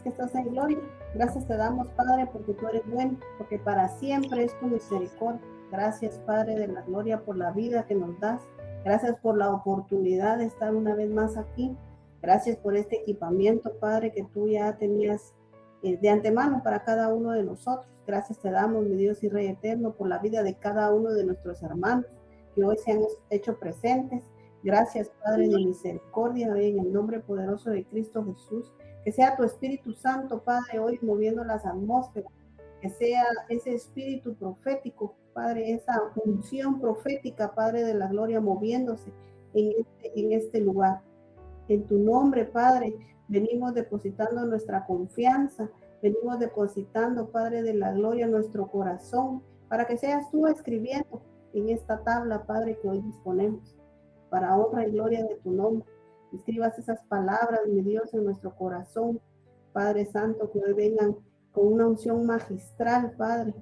que estás en gloria. Gracias te damos, Padre, porque tú eres bueno, porque para siempre es tu misericordia. Gracias, Padre de la gloria, por la vida que nos das. Gracias por la oportunidad de estar una vez más aquí. Gracias por este equipamiento, Padre, que tú ya tenías de antemano para cada uno de nosotros. Gracias te damos, mi Dios y Rey eterno, por la vida de cada uno de nuestros hermanos que hoy se han hecho presentes. Gracias, Padre de misericordia, hoy en el nombre poderoso de Cristo Jesús. Que sea tu Espíritu Santo, Padre, hoy moviendo las atmósferas. Que sea ese espíritu profético, Padre, esa unción profética, Padre de la gloria, moviéndose en este lugar. En tu nombre, Padre, venimos depositando nuestra confianza, venimos depositando, Padre de la gloria, nuestro corazón, para que seas tú escribiendo en esta tabla, Padre, que hoy disponemos, para honra y gloria de tu nombre. Escribas esas palabras, mi Dios, en nuestro corazón, Padre Santo, que hoy vengan con una unción magistral, Padre,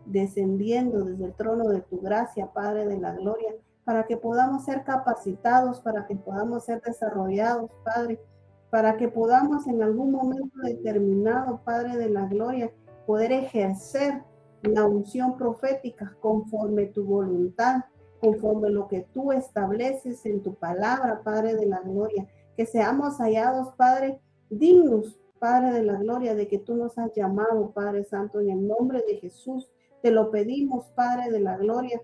descendiendo desde el trono de tu gracia, Padre de la gloria, para que podamos ser capacitados, para que podamos ser desarrollados, Padre, para que podamos en algún momento determinado, Padre de la gloria, poder ejercer la unción profética conforme tu voluntad, conforme lo que tú estableces en tu palabra, Padre de la gloria, que seamos hallados, Padre, dignos, Padre de la gloria, de que tú nos has llamado, Padre Santo, en el nombre de Jesús. Te lo pedimos, Padre de la gloria,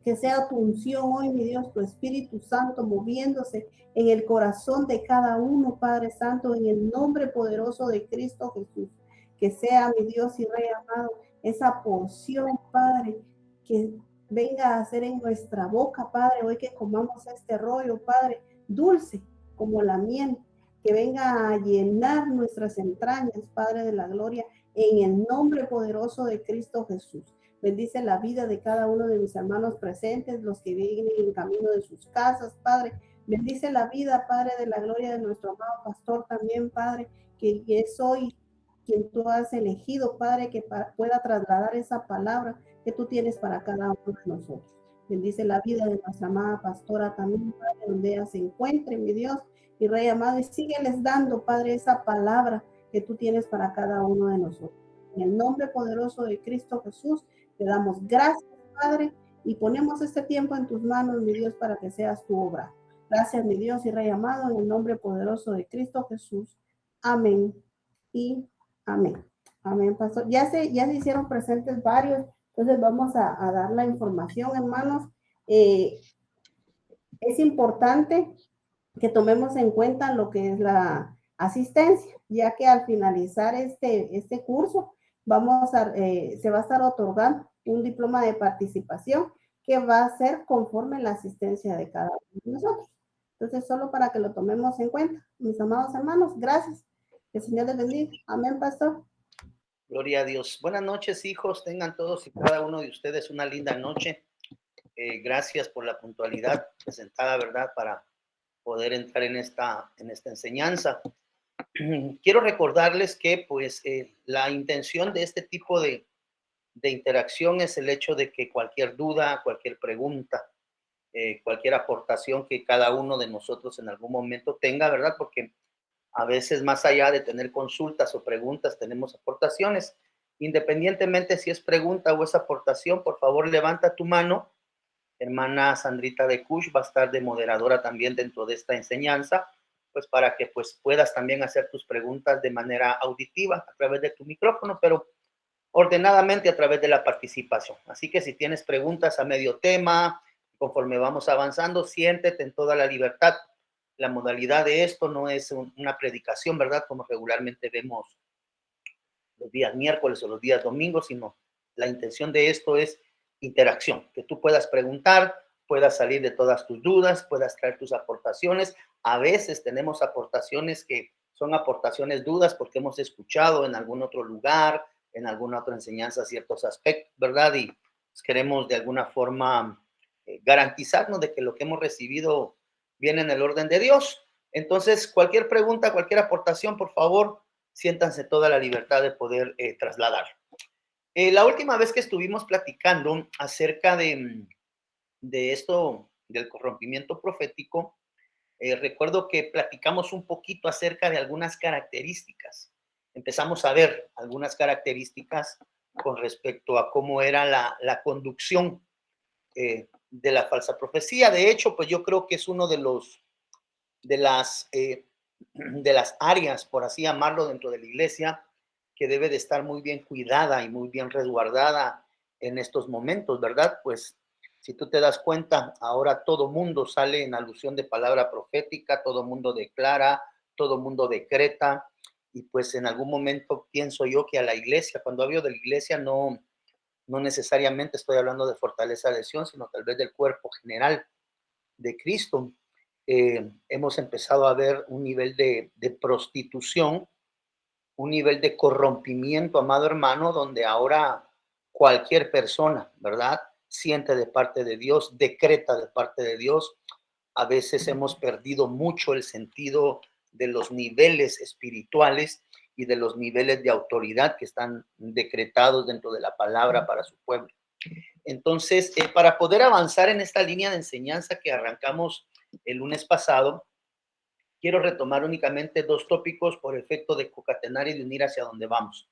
que sea tu unción hoy, mi Dios, tu Espíritu Santo moviéndose en el corazón de cada uno, Padre Santo, en el nombre poderoso de Cristo Jesús. Que sea, mi Dios y Rey amado, esa porción, Padre, que venga a ser en nuestra boca, Padre, hoy que comamos este rollo, Padre, dulce como la miel, que venga a llenar nuestras entrañas, Padre de la gloria, en el nombre poderoso de Cristo Jesús. Bendice la vida de cada uno de mis hermanos presentes, los que vienen en camino de sus casas, Padre. Bendice la vida, Padre, de la gloria de nuestro amado pastor también, Padre, que es hoy quien tú has elegido, Padre, que pueda trasladar esa palabra que tú tienes para cada uno de nosotros. Bendice la vida de nuestra amada pastora también, Padre, donde ella se encuentre, mi Dios y Rey amado, y sígueles dando, Padre, esa palabra que tú tienes para cada uno de nosotros. En el nombre poderoso de Cristo Jesús, te damos gracias, Padre, y ponemos este tiempo en tus manos, mi Dios, para que seas tu obra. Gracias, mi Dios y Rey amado, en el nombre poderoso de Cristo Jesús. Amén y amén. Amén, pastor. Ya se hicieron presentes varios, entonces vamos a dar la información, hermanos. Es importante que tomemos en cuenta lo que es la asistencia, ya que al finalizar este curso se va a estar otorgando un diploma de participación que va a ser conforme la asistencia de cada uno de nosotros. Entonces, solo para que lo tomemos en cuenta, mis amados hermanos, gracias. Que el Señor les bendiga. Amén, pastor. Gloria a Dios. Buenas noches, hijos. Tengan todos y cada uno de ustedes una linda noche. Gracias por la puntualidad presentada, ¿verdad? Para poder entrar en esta enseñanza. Quiero recordarles que, pues, la intención de este tipo de interacción es el hecho de que cualquier duda, cualquier pregunta, cualquier aportación que cada uno de nosotros en algún momento tenga, ¿verdad? Porque a veces, más allá de tener consultas o preguntas, tenemos aportaciones. Independientemente si es pregunta o es aportación, por favor, levanta tu mano. Hermana Sandrita de Kush va a estar de moderadora también dentro de esta enseñanza, pues para que pues puedas también hacer tus preguntas de manera auditiva a través de tu micrófono, pero ordenadamente a través de la participación. Así que si tienes preguntas a medio tema, conforme vamos avanzando, siéntete en toda la libertad. La modalidad de esto no es una predicación, ¿verdad? Como regularmente vemos los días miércoles o los días domingos, sino la intención de esto es interacción, que tú puedas preguntar, puedas salir de todas tus dudas, puedas traer tus aportaciones. A veces tenemos aportaciones que son aportaciones dudas porque hemos escuchado en algún otro lugar, en alguna otra enseñanza ciertos aspectos, ¿verdad? Y pues queremos de alguna forma garantizarnos de que lo que hemos recibido viene en el orden de Dios. Entonces, cualquier pregunta, cualquier aportación, por favor, siéntanse toda la libertad de poder trasladar. La última vez que estuvimos platicando acerca de esto, del corrompimiento profético, recuerdo que platicamos un poquito acerca de algunas características. empezamos a ver algunas características con respecto a cómo era la conducción de la falsa profecía. De hecho, pues yo creo que es uno de las áreas, por así llamarlo, dentro de la iglesia, que debe de estar muy bien cuidada y muy bien resguardada en estos momentos, ¿verdad? Pues si tú te das cuenta, ahora todo mundo sale en alusión de palabra profética, todo mundo declara, todo mundo decreta, y pues en algún momento pienso yo que a la iglesia, cuando hablo de la iglesia, no necesariamente estoy hablando de fortaleza de Sion, sino tal vez del cuerpo general de Cristo. Hemos empezado a ver un nivel de prostitución, un nivel de corrompimiento, amado hermano, donde ahora cualquier persona, ¿verdad? Siente de parte de Dios, decreta de parte de Dios. A veces hemos perdido mucho el sentido de los niveles espirituales y de los niveles de autoridad que están decretados dentro de la palabra para su pueblo. Entonces, para poder avanzar en esta línea de enseñanza que arrancamos el lunes pasado, quiero retomar únicamente dos tópicos por efecto de concatenar y de unir hacia donde vamos.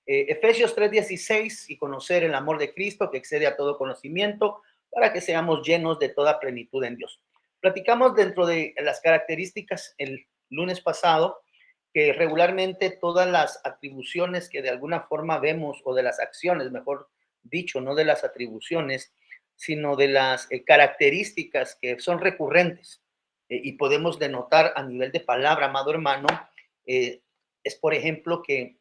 Efesios 3:16, y conocer el amor de Cristo que excede a todo conocimiento, para que seamos llenos de toda plenitud en Dios. Platicamos dentro de las características el lunes pasado que regularmente todas las atribuciones que de alguna forma vemos, o de las acciones, mejor dicho, no de las atribuciones, sino de las características que son recurrentes y podemos denotar a nivel de palabra, amado hermano, es por ejemplo que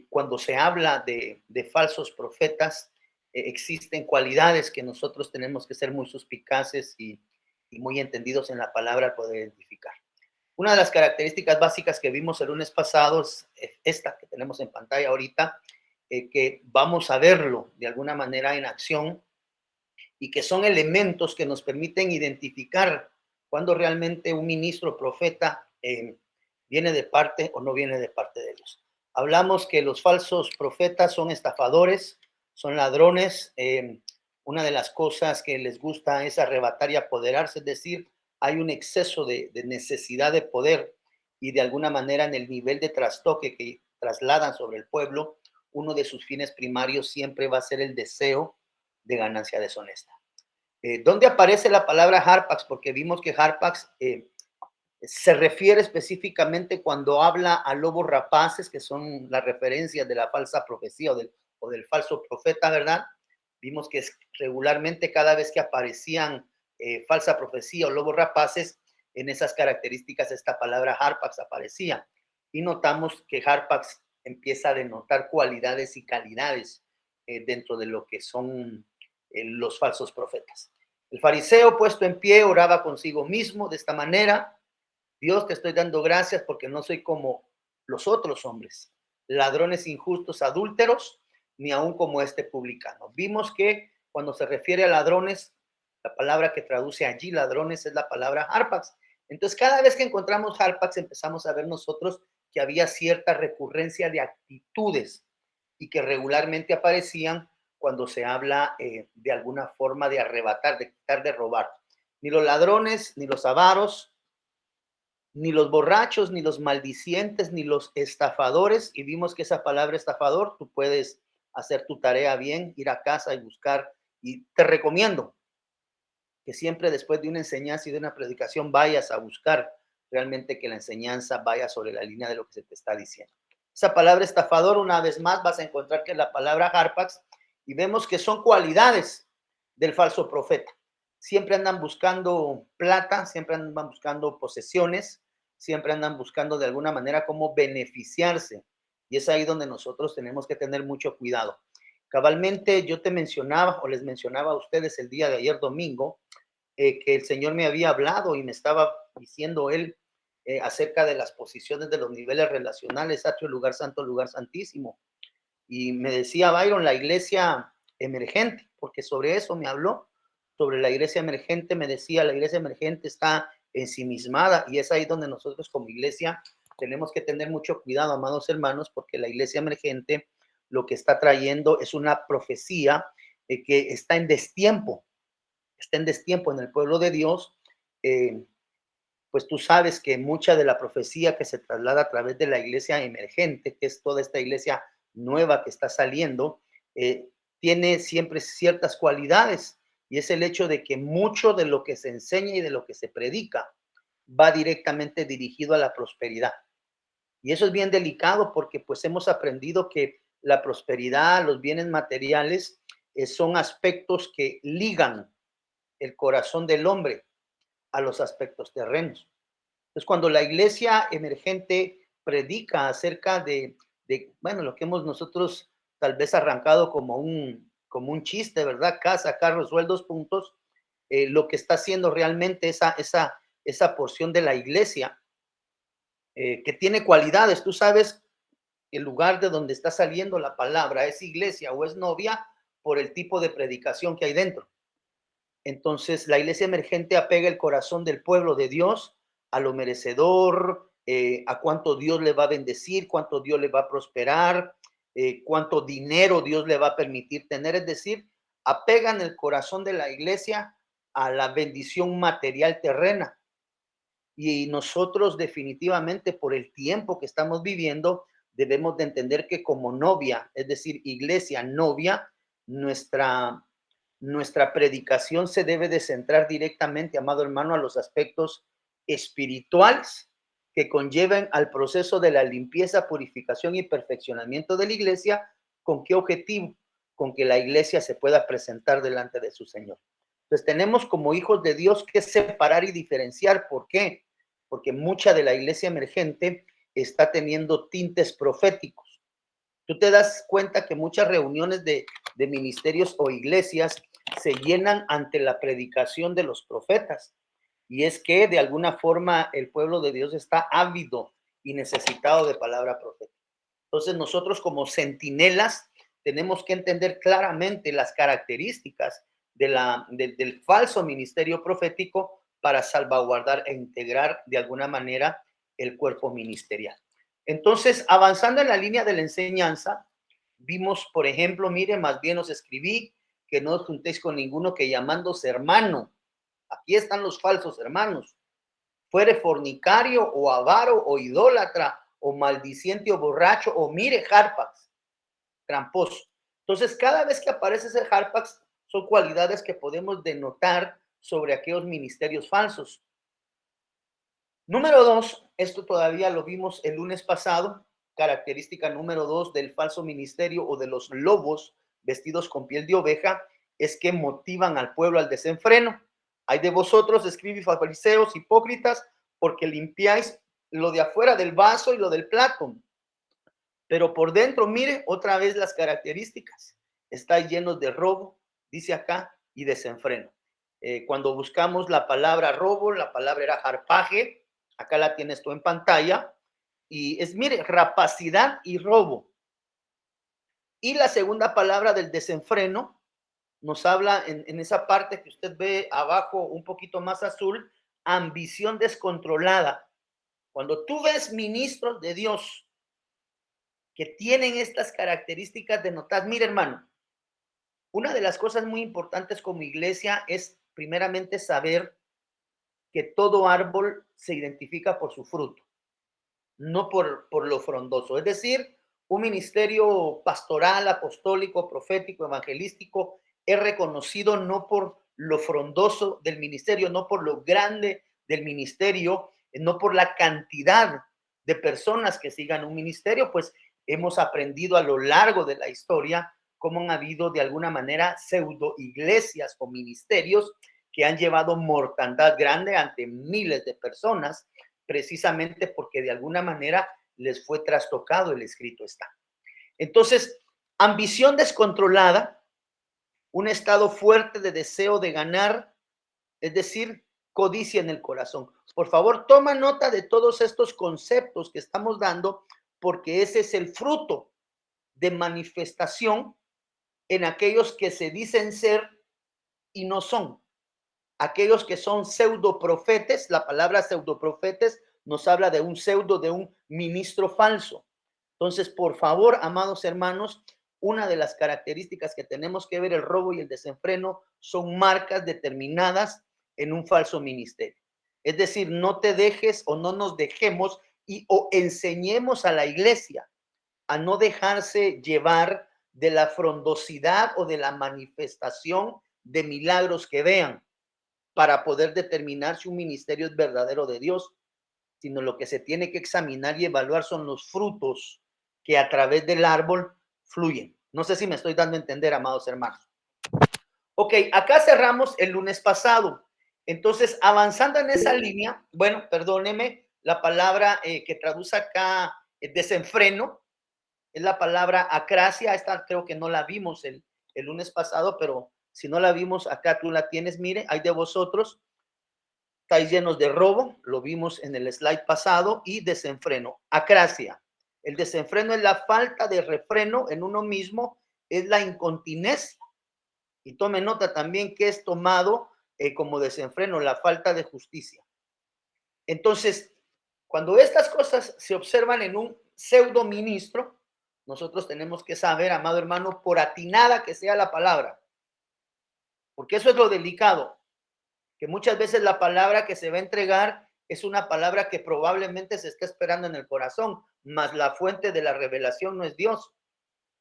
cuando se habla de falsos profetas, existen cualidades que nosotros tenemos que ser muy suspicaces y muy entendidos en la palabra para poder identificar. Una de las características básicas que vimos el lunes pasado es esta que tenemos en pantalla ahorita, que vamos a verlo de alguna manera en acción y que son elementos que nos permiten identificar cuando realmente un ministro profeta viene de parte o no viene de parte de Dios. Hablamos que los falsos profetas son estafadores, son ladrones. Una de las cosas que les gusta es arrebatar y apoderarse, es decir, hay un exceso de necesidad de poder y de alguna manera en el nivel de trastoque que trasladan sobre el pueblo, uno de sus fines primarios siempre va a ser el deseo de ganancia deshonesta. ¿Dónde aparece la palabra Harpax? Porque vimos que Harpax se refiere específicamente cuando habla a lobos rapaces, que son las referencias de la falsa profecía o del falso profeta, ¿verdad? Vimos que regularmente cada vez que aparecían falsa profecía o lobos rapaces, en esas características esta palabra Harpax aparecía. Y notamos que Harpax empieza a denotar cualidades y calidades dentro de lo que son los falsos profetas. El fariseo puesto en pie oraba consigo mismo de esta manera: Dios, te estoy dando gracias porque no soy como los otros hombres, ladrones injustos, adúlteros, ni aún como este publicano. Vimos que cuando se refiere a ladrones, la palabra que traduce allí ladrones es la palabra Harpax. Entonces, cada vez que encontramos Harpax, empezamos a ver nosotros que había cierta recurrencia de actitudes y que regularmente aparecían cuando se habla de alguna forma de arrebatar, de quitar, de robar. Ni los ladrones, ni los avaros, ni los borrachos, ni los maldicientes, ni los estafadores. Y vimos que esa palabra estafador, tú puedes hacer tu tarea bien, ir a casa y buscar. Y te recomiendo que siempre después de una enseñanza y de una predicación vayas a buscar realmente que la enseñanza vaya sobre la línea de lo que se te está diciendo. Esa palabra estafador, una vez más, vas a encontrar que es la palabra Harpax, y vemos que son cualidades del falso profeta. Siempre andan buscando plata, siempre andan buscando posesiones, siempre andan buscando de alguna manera cómo beneficiarse. Y es ahí donde nosotros tenemos que tener mucho cuidado. Cabalmente yo te mencionaba o les mencionaba a ustedes el día de ayer domingo que el Señor me había hablado y me estaba diciendo él acerca de las posiciones de los niveles relacionales, atrio, lugar santo, lugar santísimo. Y me decía Byron, la iglesia emergente, porque sobre eso me habló, sobre la iglesia emergente. Me decía, la iglesia emergente está ensimismada, y es ahí donde nosotros como iglesia tenemos que tener mucho cuidado, amados hermanos, porque la iglesia emergente lo que está trayendo es una profecía que está en destiempo en el pueblo de Dios, eh, pues tú sabes que mucha de la profecía que se traslada a través de la iglesia emergente, que es toda esta iglesia nueva que está saliendo, tiene siempre ciertas cualidades, y es el hecho de que mucho de lo que se enseña y de lo que se predica va directamente dirigido a la prosperidad. Y eso es bien delicado porque pues hemos aprendido que la prosperidad, los bienes materiales, son aspectos que ligan el corazón del hombre a los aspectos terrenos. Entonces, cuando la iglesia emergente predica acerca bueno, lo que hemos nosotros tal vez arrancado como un chiste, ¿verdad? Casa, carros, sueldos, puntos. Lo que está haciendo realmente esa porción de la iglesia, que tiene cualidades. Tú sabes el lugar de donde está saliendo la palabra es iglesia o es novia por el tipo de predicación que hay dentro. Entonces, la iglesia emergente apega el corazón del pueblo de Dios a lo merecedor, a cuánto Dios le va a bendecir, cuánto Dios le va a prosperar, cuánto dinero Dios le va a permitir tener. Es decir, apegan el corazón de la iglesia a la bendición material terrena. Y nosotros definitivamente por el tiempo que estamos viviendo, debemos de entender que como novia, es decir, iglesia novia, nuestra predicación se debe de centrar directamente, amado hermano, a los aspectos espirituales que conllevan al proceso de la limpieza, purificación y perfeccionamiento de la iglesia. ¿Con qué objetivo? Con que la iglesia se pueda presentar delante de su Señor. Entonces tenemos como hijos de Dios que separar y diferenciar. ¿Por qué? Porque mucha de la iglesia emergente está teniendo tintes proféticos. Tú te das cuenta que muchas reuniones de ministerios o iglesias se llenan ante la predicación de los profetas. Y es que de alguna forma el pueblo de Dios está ávido y necesitado de palabra profética. Entonces nosotros como centinelas tenemos que entender claramente las características del falso ministerio profético para salvaguardar e integrar de alguna manera el cuerpo ministerial. Entonces, avanzando en la línea de la enseñanza, vimos, por ejemplo, mire, más bien os escribí que no os juntéis con ninguno que llamándose hermano. Aquí están los falsos hermanos. Fuere fornicario o avaro o idólatra o maldiciente o borracho o mire Harpax, tramposo. Entonces, cada vez que aparece ese Harpax, son cualidades que podemos denotar sobre aquellos ministerios falsos. Número 2, esto todavía lo vimos el lunes pasado, característica número 2 del falso ministerio o de los lobos vestidos con piel de oveja, es que motivan al pueblo al desenfreno. Hay de vosotros, escribís fariseos, hipócritas, porque limpiáis lo de afuera del vaso y lo del plato, pero por dentro, mire otra vez las características. Está lleno de robo, dice acá, y desenfreno. Cuando buscamos la palabra robo, la palabra era harpaje. Acá la tienes tú en pantalla. Y es, mire, rapacidad y robo. Y la segunda palabra del desenfreno nos habla en esa parte que usted ve abajo un poquito más azul, ambición descontrolada. Cuando tú ves ministros de Dios que tienen estas características de notar, mire hermano, una de las cosas muy importantes como iglesia es primeramente saber que todo árbol se identifica por su fruto, no por lo frondoso. Es decir, un ministerio pastoral, apostólico, profético, evangelístico es reconocido no por lo frondoso del ministerio, no por lo grande del ministerio, no por la cantidad de personas que sigan un ministerio, pues hemos aprendido a lo largo de la historia cómo han habido de alguna manera pseudo iglesias o ministerios que han llevado mortandad grande ante miles de personas, precisamente porque de alguna manera les fue trastocado el escrito está. Entonces, ambición descontrolada, un estado fuerte de deseo de ganar, es decir, codicia en el corazón. Por favor, toma nota de todos estos conceptos que estamos dando, porque ese es el fruto de manifestación en aquellos que se dicen ser y no son. Aquellos que son pseudoprofetes, la palabra pseudoprofetes nos habla de un pseudo, de un ministro falso. Entonces, por favor, amados hermanos, una de las características que tenemos que ver, el robo y el desenfreno, son marcas determinadas en un falso ministerio. Es decir, no te dejes o no nos dejemos o enseñemos a la iglesia a no dejarse llevar de la frondosidad o de la manifestación de milagros que vean para poder determinar si un ministerio es verdadero de Dios, sino lo que se tiene que examinar y evaluar son los frutos que a través del árbol fluyen. No sé si me estoy dando a entender, amados hermanos. Ok, acá cerramos el lunes pasado. Entonces, avanzando en esa línea, bueno, perdóneme, la palabra que traduce acá desenfreno es la palabra acracia. Esta creo que no la vimos el lunes pasado, pero si no la vimos, acá tú la tienes. Mire, hay de vosotros, estáis llenos de robo, lo vimos en el slide pasado, y desenfreno, acracia. El desenfreno es la falta de refreno en uno mismo, es la incontinencia. Y tome nota también que es tomado como desenfreno, la falta de justicia. Entonces, cuando estas cosas se observan en un pseudo ministro, nosotros tenemos que saber, amado hermano, por atinada que sea la palabra, porque eso es lo delicado, que muchas veces la palabra que se va a entregar es una palabra que probablemente se está esperando en el corazón, mas la fuente de la revelación no es Dios.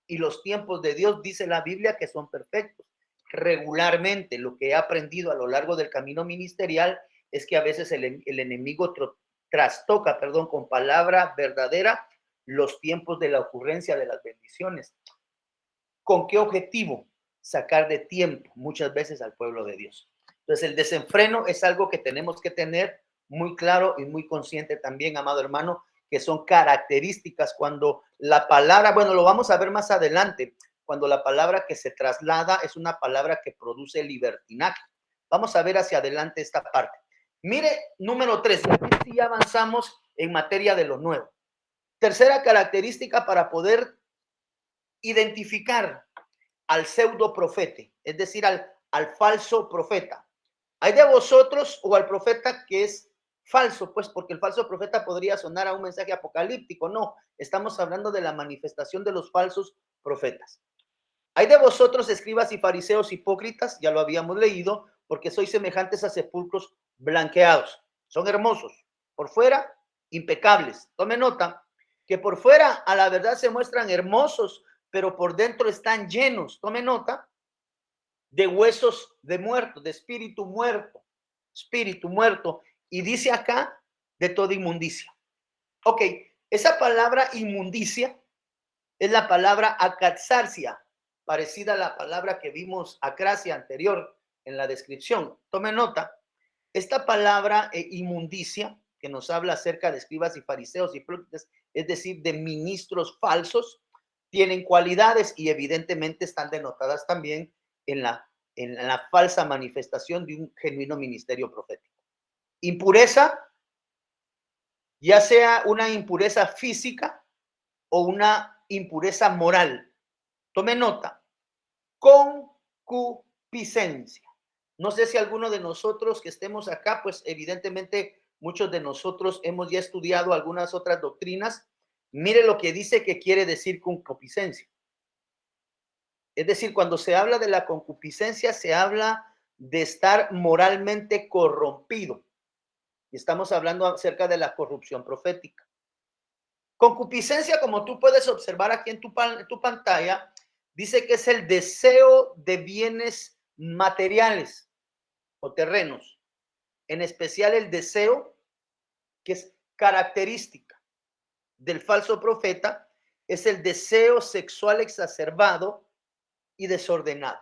Y los tiempos de Dios, dice la Biblia, que son perfectos. Regularmente, lo que he aprendido a lo largo del camino ministerial es que a veces el enemigo trastoca, con palabra verdadera, los tiempos de la ocurrencia de las bendiciones. ¿Con qué objetivo? Sacar de tiempo muchas veces al pueblo de Dios. Entonces, el desenfreno es algo que tenemos que tener muy claro y muy consciente también, amado hermano, que son características cuando la palabra, bueno, lo vamos a ver más adelante, cuando la palabra que se traslada es una palabra que produce libertinaje. Vamos a ver hacia adelante esta parte. Mire, número 3, y aquí sí avanzamos en materia de lo nuevo. Tercera característica para poder identificar al pseudo profeta, es decir, al falso profeta. Hay de vosotros o al profeta que es falso, pues porque el falso profeta podría sonar a un mensaje apocalíptico. No, estamos hablando de la manifestación de los falsos profetas. Hay de vosotros, escribas y fariseos hipócritas, ya lo habíamos leído, porque sois semejantes a sepulcros blanqueados. Son hermosos, por fuera impecables. Tome nota que por fuera a la verdad se muestran hermosos, pero por dentro están llenos. Tome nota de huesos de muerto, de espíritu muerto. Y dice acá de toda inmundicia. Ok, esa palabra inmundicia es la palabra acatzarsia, parecida a la palabra que vimos acracia anterior en la descripción. Tome nota, esta palabra inmundicia, que nos habla acerca de escribas y fariseos y hipócritas, es decir, de ministros falsos, tienen cualidades y evidentemente están denotadas también en la falsa manifestación de un genuino ministerio profético. Impureza, ya sea una impureza física o una impureza moral. Tome nota, concupiscencia. No sé si alguno de nosotros que estemos acá, pues evidentemente muchos de nosotros hemos ya estudiado algunas otras doctrinas. Mire lo que dice que quiere decir concupiscencia. Es decir, cuando se habla de la concupiscencia, se habla de estar moralmente corrompido. Y estamos hablando acerca de la corrupción profética. Concupiscencia, como tú puedes observar aquí en tu pantalla, dice que es el deseo de bienes materiales o terrenos, en especial el deseo que es característica del falso profeta, es el deseo sexual exacerbado y desordenado.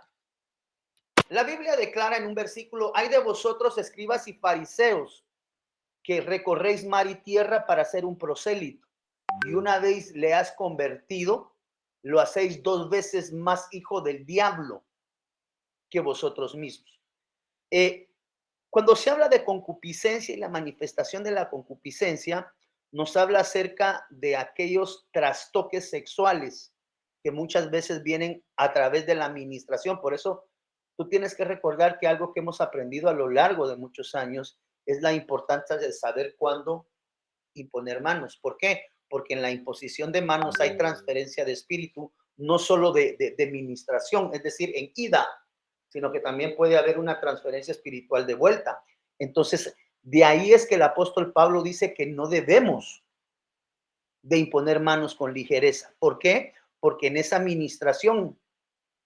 La Biblia declara en un versículo, hay de vosotros escribas y fariseos que recorréis mar y tierra para ser un prosélito, y una vez le has convertido, lo hacéis 2 veces más hijo del diablo que vosotros mismos. Cuando se habla de concupiscencia y la manifestación de la concupiscencia, nos habla acerca de aquellos trastoques sexuales que muchas veces vienen a través de la administración. Por eso tú tienes que recordar que algo que hemos aprendido a lo largo de muchos años es la importancia de saber cuándo imponer manos. ¿Por qué? Porque en la imposición de manos hay transferencia de espíritu, no solo de ministración, es decir, en ida, sino que también puede haber una transferencia espiritual de vuelta. Entonces, De ahí es que el apóstol Pablo dice que no debemos de imponer manos con ligereza. ¿Por qué? Porque en esa administración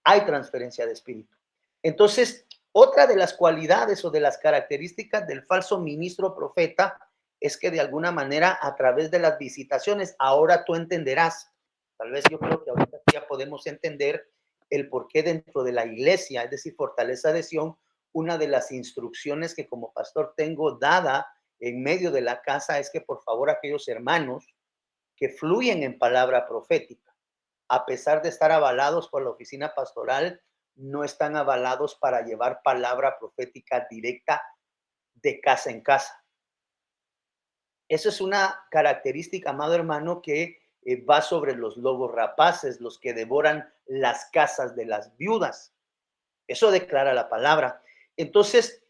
hay transferencia de espíritu. Entonces, otra de las cualidades o de las características del falso ministro profeta es que de alguna manera a través de las visitaciones, ahora tú entenderás, tal vez yo creo que ahorita ya podemos entender el por qué dentro de la iglesia, es decir, Fortaleza de Sion, una de las instrucciones que como pastor tengo dada en medio de la casa es que por favor aquellos hermanos que fluyen en palabra profética, a pesar de estar avalados por la oficina pastoral, no están avalados para llevar palabra profética directa de casa en casa. Eso es una característica, amado hermano, que va sobre los lobos rapaces, los que devoran las casas de las viudas. Eso declara la palabra. Entonces,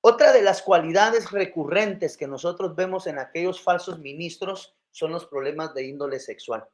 otra de las cualidades recurrentes que nosotros vemos en aquellos falsos ministros son los problemas de índole sexual.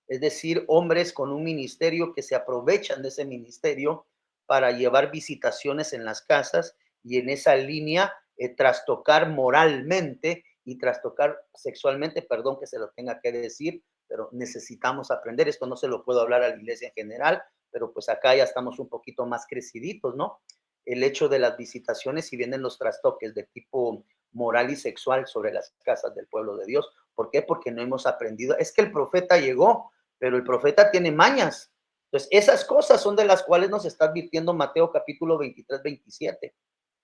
Es decir, hombres con un ministerio que se aprovechan de ese ministerio para llevar visitaciones en las casas y en esa línea trastocar moralmente y trastocar sexualmente, perdón que se lo tenga que decir, pero necesitamos aprender. Esto no se lo puedo hablar a la iglesia en general, pero pues acá ya estamos un poquito más creciditos, ¿no? El hecho de las visitaciones, si vienen los trastoques de tipo moral y sexual sobre las casas del pueblo de Dios. ¿Por qué? Porque no hemos aprendido. Es que el profeta llegó, pero el profeta tiene mañas. Entonces, esas cosas son de las cuales nos está advirtiendo Mateo capítulo 23, 27.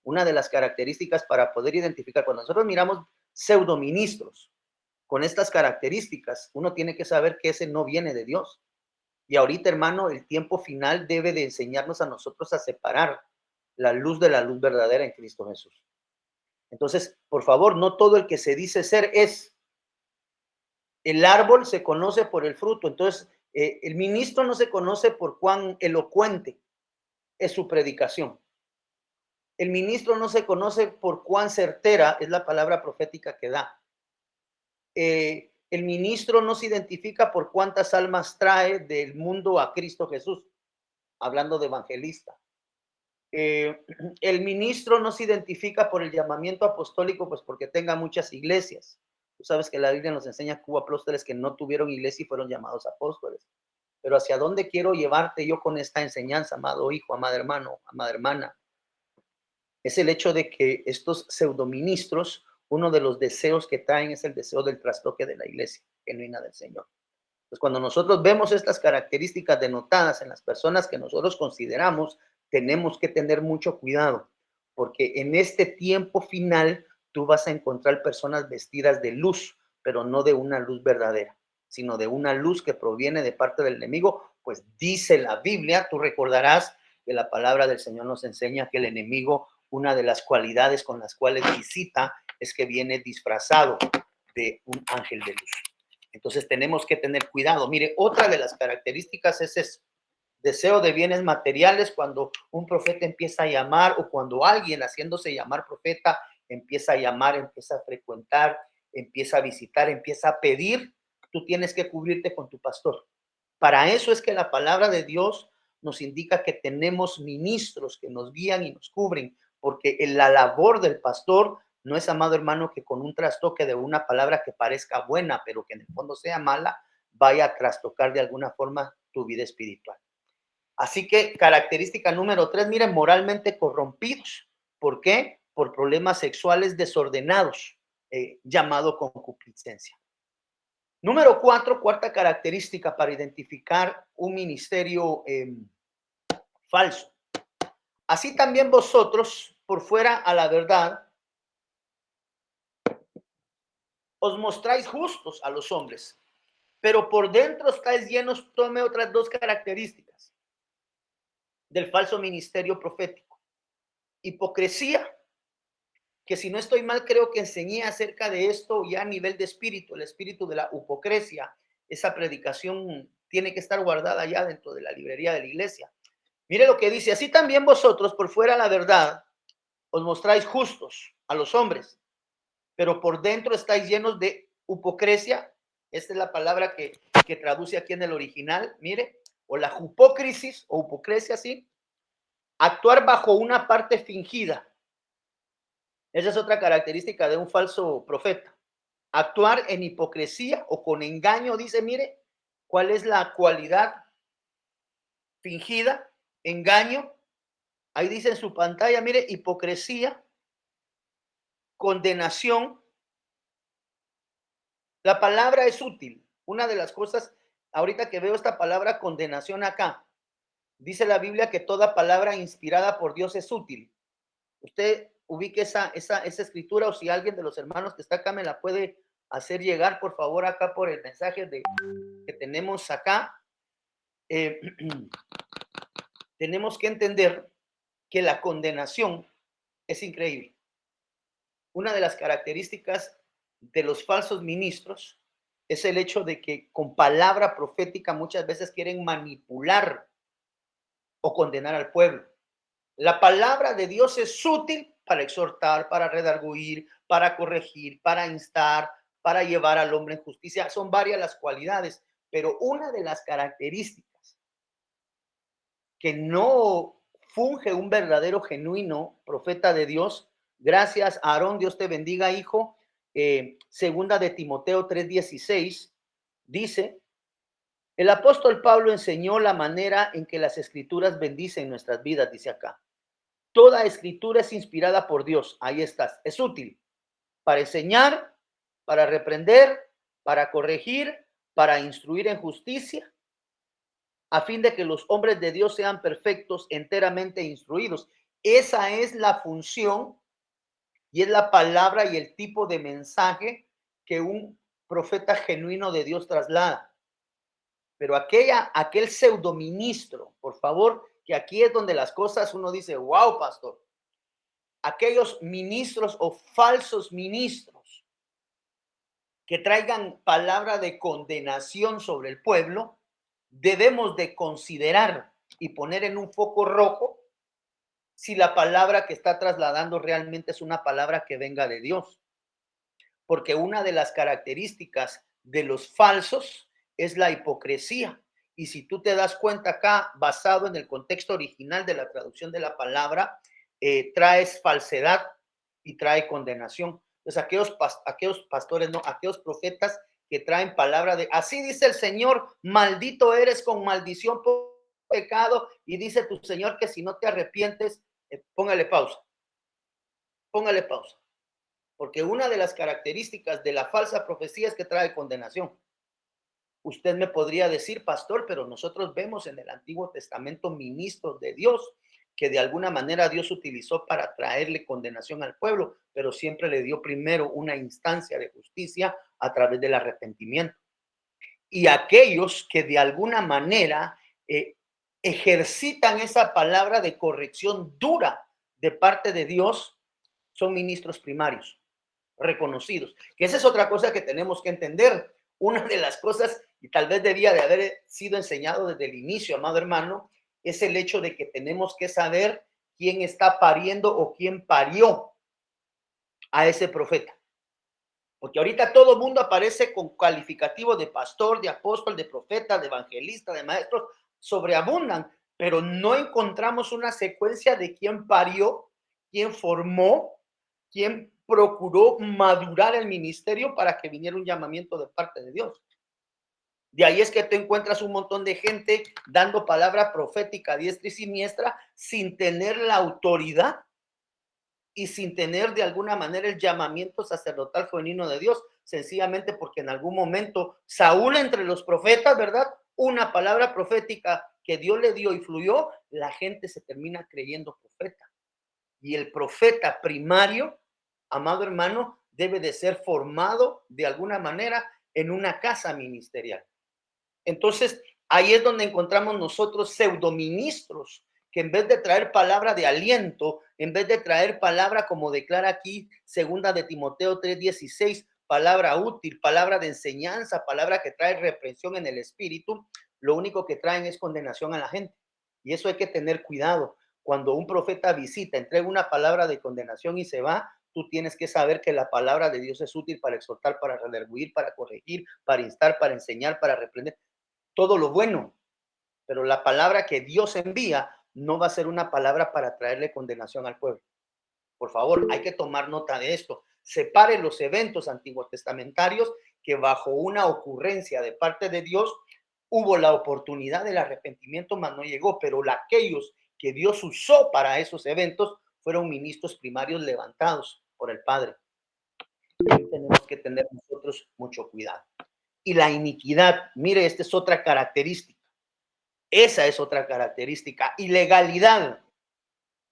Una de las características para poder identificar, cuando nosotros miramos pseudoministros con estas características, uno tiene que saber que ese no viene de Dios. Y ahorita, hermano, el tiempo final debe de enseñarnos a nosotros a separar la luz de la luz verdadera en Cristo Jesús. Entonces, por favor, no todo el que se dice ser es. El árbol se conoce por el fruto. Entonces, el ministro no se conoce por cuán elocuente es su predicación. El ministro no se conoce por cuán certera es la palabra profética que da. El ministro no se identifica por cuántas almas trae del mundo a Cristo Jesús, hablando de evangelista. El ministro no se identifica por el llamamiento apostólico, pues porque tenga muchas iglesias. Tú sabes que la Biblia nos enseña que hubo apóstoles que no tuvieron iglesia y fueron llamados apóstoles. Pero ¿hacia dónde quiero llevarte yo con esta enseñanza, amado hijo, amado hermano, amada hermana? Es el hecho de que estos pseudoministros, uno de los deseos que traen es el deseo del trastoque de la iglesia genuina del Señor. Pues cuando nosotros vemos estas características denotadas en las personas que nosotros consideramos, tenemos que tener mucho cuidado, porque en este tiempo final tú vas a encontrar personas vestidas de luz, pero no de una luz verdadera, sino de una luz que proviene de parte del enemigo, pues dice la Biblia, tú recordarás que la palabra del Señor nos enseña que el enemigo, una de las cualidades con las cuales visita es que viene disfrazado de un ángel de luz. Entonces tenemos que tener cuidado. Mire, otra de las características es ese deseo de bienes materiales cuando un profeta empieza a llamar o cuando alguien haciéndose llamar profeta empieza a llamar, empieza a frecuentar, empieza a visitar, empieza a pedir, tú tienes que cubrirte con tu pastor. Para eso es que la palabra de Dios nos indica que tenemos ministros que nos guían y nos cubren, porque la labor del pastor no es, amado hermano, que con un trastoque de una palabra que parezca buena, pero que en el fondo sea mala, vaya a trastocar de alguna forma tu vida espiritual. Así que característica número 3, miren, moralmente corrompidos. ¿Por qué? Por problemas sexuales desordenados, llamado concupiscencia. Número 4, cuarta característica para identificar un ministerio falso. Así también vosotros, por fuera a la verdad, os mostráis justos a los hombres, pero por dentro estáis llenos. Tome otras dos características del falso ministerio profético. Hipocresía, que si no estoy mal, creo que enseñé acerca de esto ya a nivel de espíritu, el espíritu de la hipocresía. Esa predicación tiene que estar guardada ya dentro de la librería de la iglesia. Mire lo que dice: así también vosotros, por fuera la verdad, os mostráis justos a los hombres, pero por dentro estáis llenos de hipocresía. Esta es la palabra que traduce aquí en el original, mire, o la hipócrisis o hipocresía, ¿sí? Actuar bajo una parte fingida Esa es otra característica de un falso profeta. Actuar en hipocresía o con engaño, dice, mire, ¿cuál es la cualidad fingida? Engaño. Ahí dice en su pantalla, mire, hipocresía, condenación. La palabra es útil. Una de las cosas, ahorita que veo esta palabra condenación acá, dice la Biblia que toda palabra inspirada por Dios es útil. Usted ubique esa escritura, o si alguien de los hermanos que está acá me la puede hacer llegar, por favor, acá por el mensaje que tenemos acá. Eh, tenemos que entender que la condenación es increíble. Una de las características de los falsos ministros es el hecho de que con palabra profética muchas veces quieren manipular o condenar al pueblo. La palabra de Dios es útil para exhortar, para redarguir, para corregir, para instar, para llevar al hombre en justicia. Son varias las cualidades, pero una de las características que no funge un verdadero, genuino profeta de Dios. Gracias, Aarón, Dios te bendiga, hijo. Segunda de Timoteo 3:16 dice, el apóstol Pablo enseñó la manera en que las escrituras bendicen nuestras vidas, dice acá. Toda escritura es inspirada por Dios. Ahí estás. Es útil para enseñar, para reprender, para corregir, para instruir en justicia, a fin de que los hombres de Dios sean perfectos, enteramente instruidos. Esa es la función y es la palabra y el tipo de mensaje que un profeta genuino de Dios traslada. Pero aquel pseudoministro, por favor, que aquí es donde las cosas uno dice, wow, pastor, aquellos ministros o falsos ministros que traigan palabra de condenación sobre el pueblo, debemos de considerar y poner en un foco rojo si la palabra que está trasladando realmente es una palabra que venga de Dios. Porque una de las características de los falsos es la hipocresía. Y si tú te das cuenta acá, basado en el contexto original de la traducción de la palabra, traes falsedad y trae condenación. Entonces, aquellos pastores, no, aquellos profetas que traen palabra de, así dice el Señor, maldito eres con maldición por pecado, y dice tu Señor que si no te arrepientes, póngale pausa, póngale pausa. Porque una de las características de la falsa profecía es que trae condenación. Usted me podría decir, pastor, pero nosotros vemos en el Antiguo Testamento ministros de Dios que de alguna manera Dios utilizó para traerle condenación al pueblo, pero siempre le dio primero una instancia de justicia a través del arrepentimiento. Y aquellos que de alguna manera ejercitan esa palabra de corrección dura de parte de Dios son ministros primarios reconocidos, que esa es otra cosa que tenemos que entender. Una de las cosas, y tal vez debía de haber sido enseñado desde el inicio, amado hermano, es el hecho de que tenemos que saber quién está pariendo o quién parió a ese profeta. Porque ahorita todo el mundo aparece con calificativo de pastor, de apóstol, de profeta, de evangelista, de maestros, sobreabundan, pero no encontramos una secuencia de quién parió, quién formó, quién procuró madurar el ministerio para que viniera un llamamiento de parte de Dios. De ahí es que te encuentras un montón de gente dando palabra profética diestra y siniestra sin tener la autoridad y sin tener de alguna manera el llamamiento sacerdotal femenino de Dios, sencillamente porque en algún momento Saúl entre los profetas, ¿verdad? Una palabra profética que Dios le dio y fluyó, la gente se termina creyendo profeta. Y el profeta primario, amado hermano, debe de ser formado de alguna manera en una casa ministerial. Entonces, ahí es donde encontramos nosotros pseudoministros que en vez de traer palabra de aliento, en vez de traer palabra como declara aquí segunda de Timoteo 3:16, palabra útil, palabra de enseñanza, palabra que trae reprensión en el espíritu, lo único que traen es condenación a la gente. Y eso hay que tener cuidado. Cuando un profeta visita, entrega una palabra de condenación y se va, tú tienes que saber que la palabra de Dios es útil para exhortar, para redarguir, para corregir, para instar, para enseñar, para reprender todo lo bueno, pero la palabra que Dios envía no va a ser una palabra para traerle condenación al pueblo. Por favor, hay que tomar nota de esto. Separe los eventos antiguos testamentarios que bajo una ocurrencia de parte de Dios hubo la oportunidad del arrepentimiento, mas no llegó, pero aquellos que Dios usó para esos eventos fueron ministros primarios levantados por el Padre. Y ahí tenemos que tener nosotros mucho cuidado. Y la iniquidad, mire, esta es otra característica. Esa es otra característica. Ilegalidad.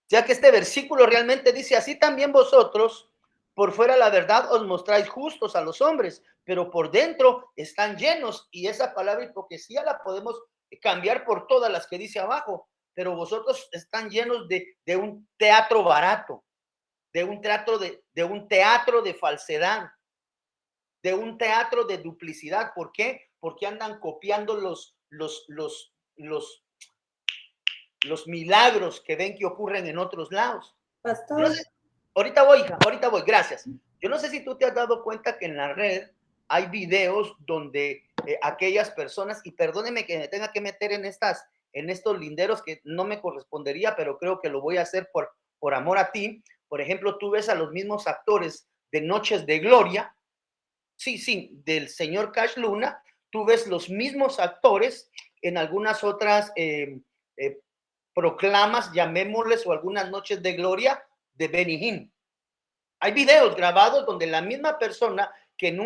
Ya que este versículo realmente dice, así también vosotros, por fuera la verdad os mostráis justos a los hombres, pero por dentro están llenos. Y esa palabra hipocresía la podemos cambiar por todas las que dice abajo, pero vosotros están llenos de un teatro barato, de un teatro de falsedad, de un teatro de duplicidad. ¿Por qué? Porque andan copiando los milagros que ven que ocurren en otros lados. Pastor. No sé, ahorita voy, hija, ahorita voy, gracias. Yo no sé si tú te has dado cuenta que en la red hay videos donde aquellas personas, y perdóneme que me tenga que meter en estos linderos que no me correspondería, pero creo que lo voy a hacer por amor a ti. Por ejemplo, tú ves a los mismos actores de Noches de Gloria, sí, del señor Cash Luna, tú ves los mismos actores en algunas otras proclamas, llamémosles, o algunas Noches de Gloria de Benny Hinn. Hay videos grabados donde la misma persona que en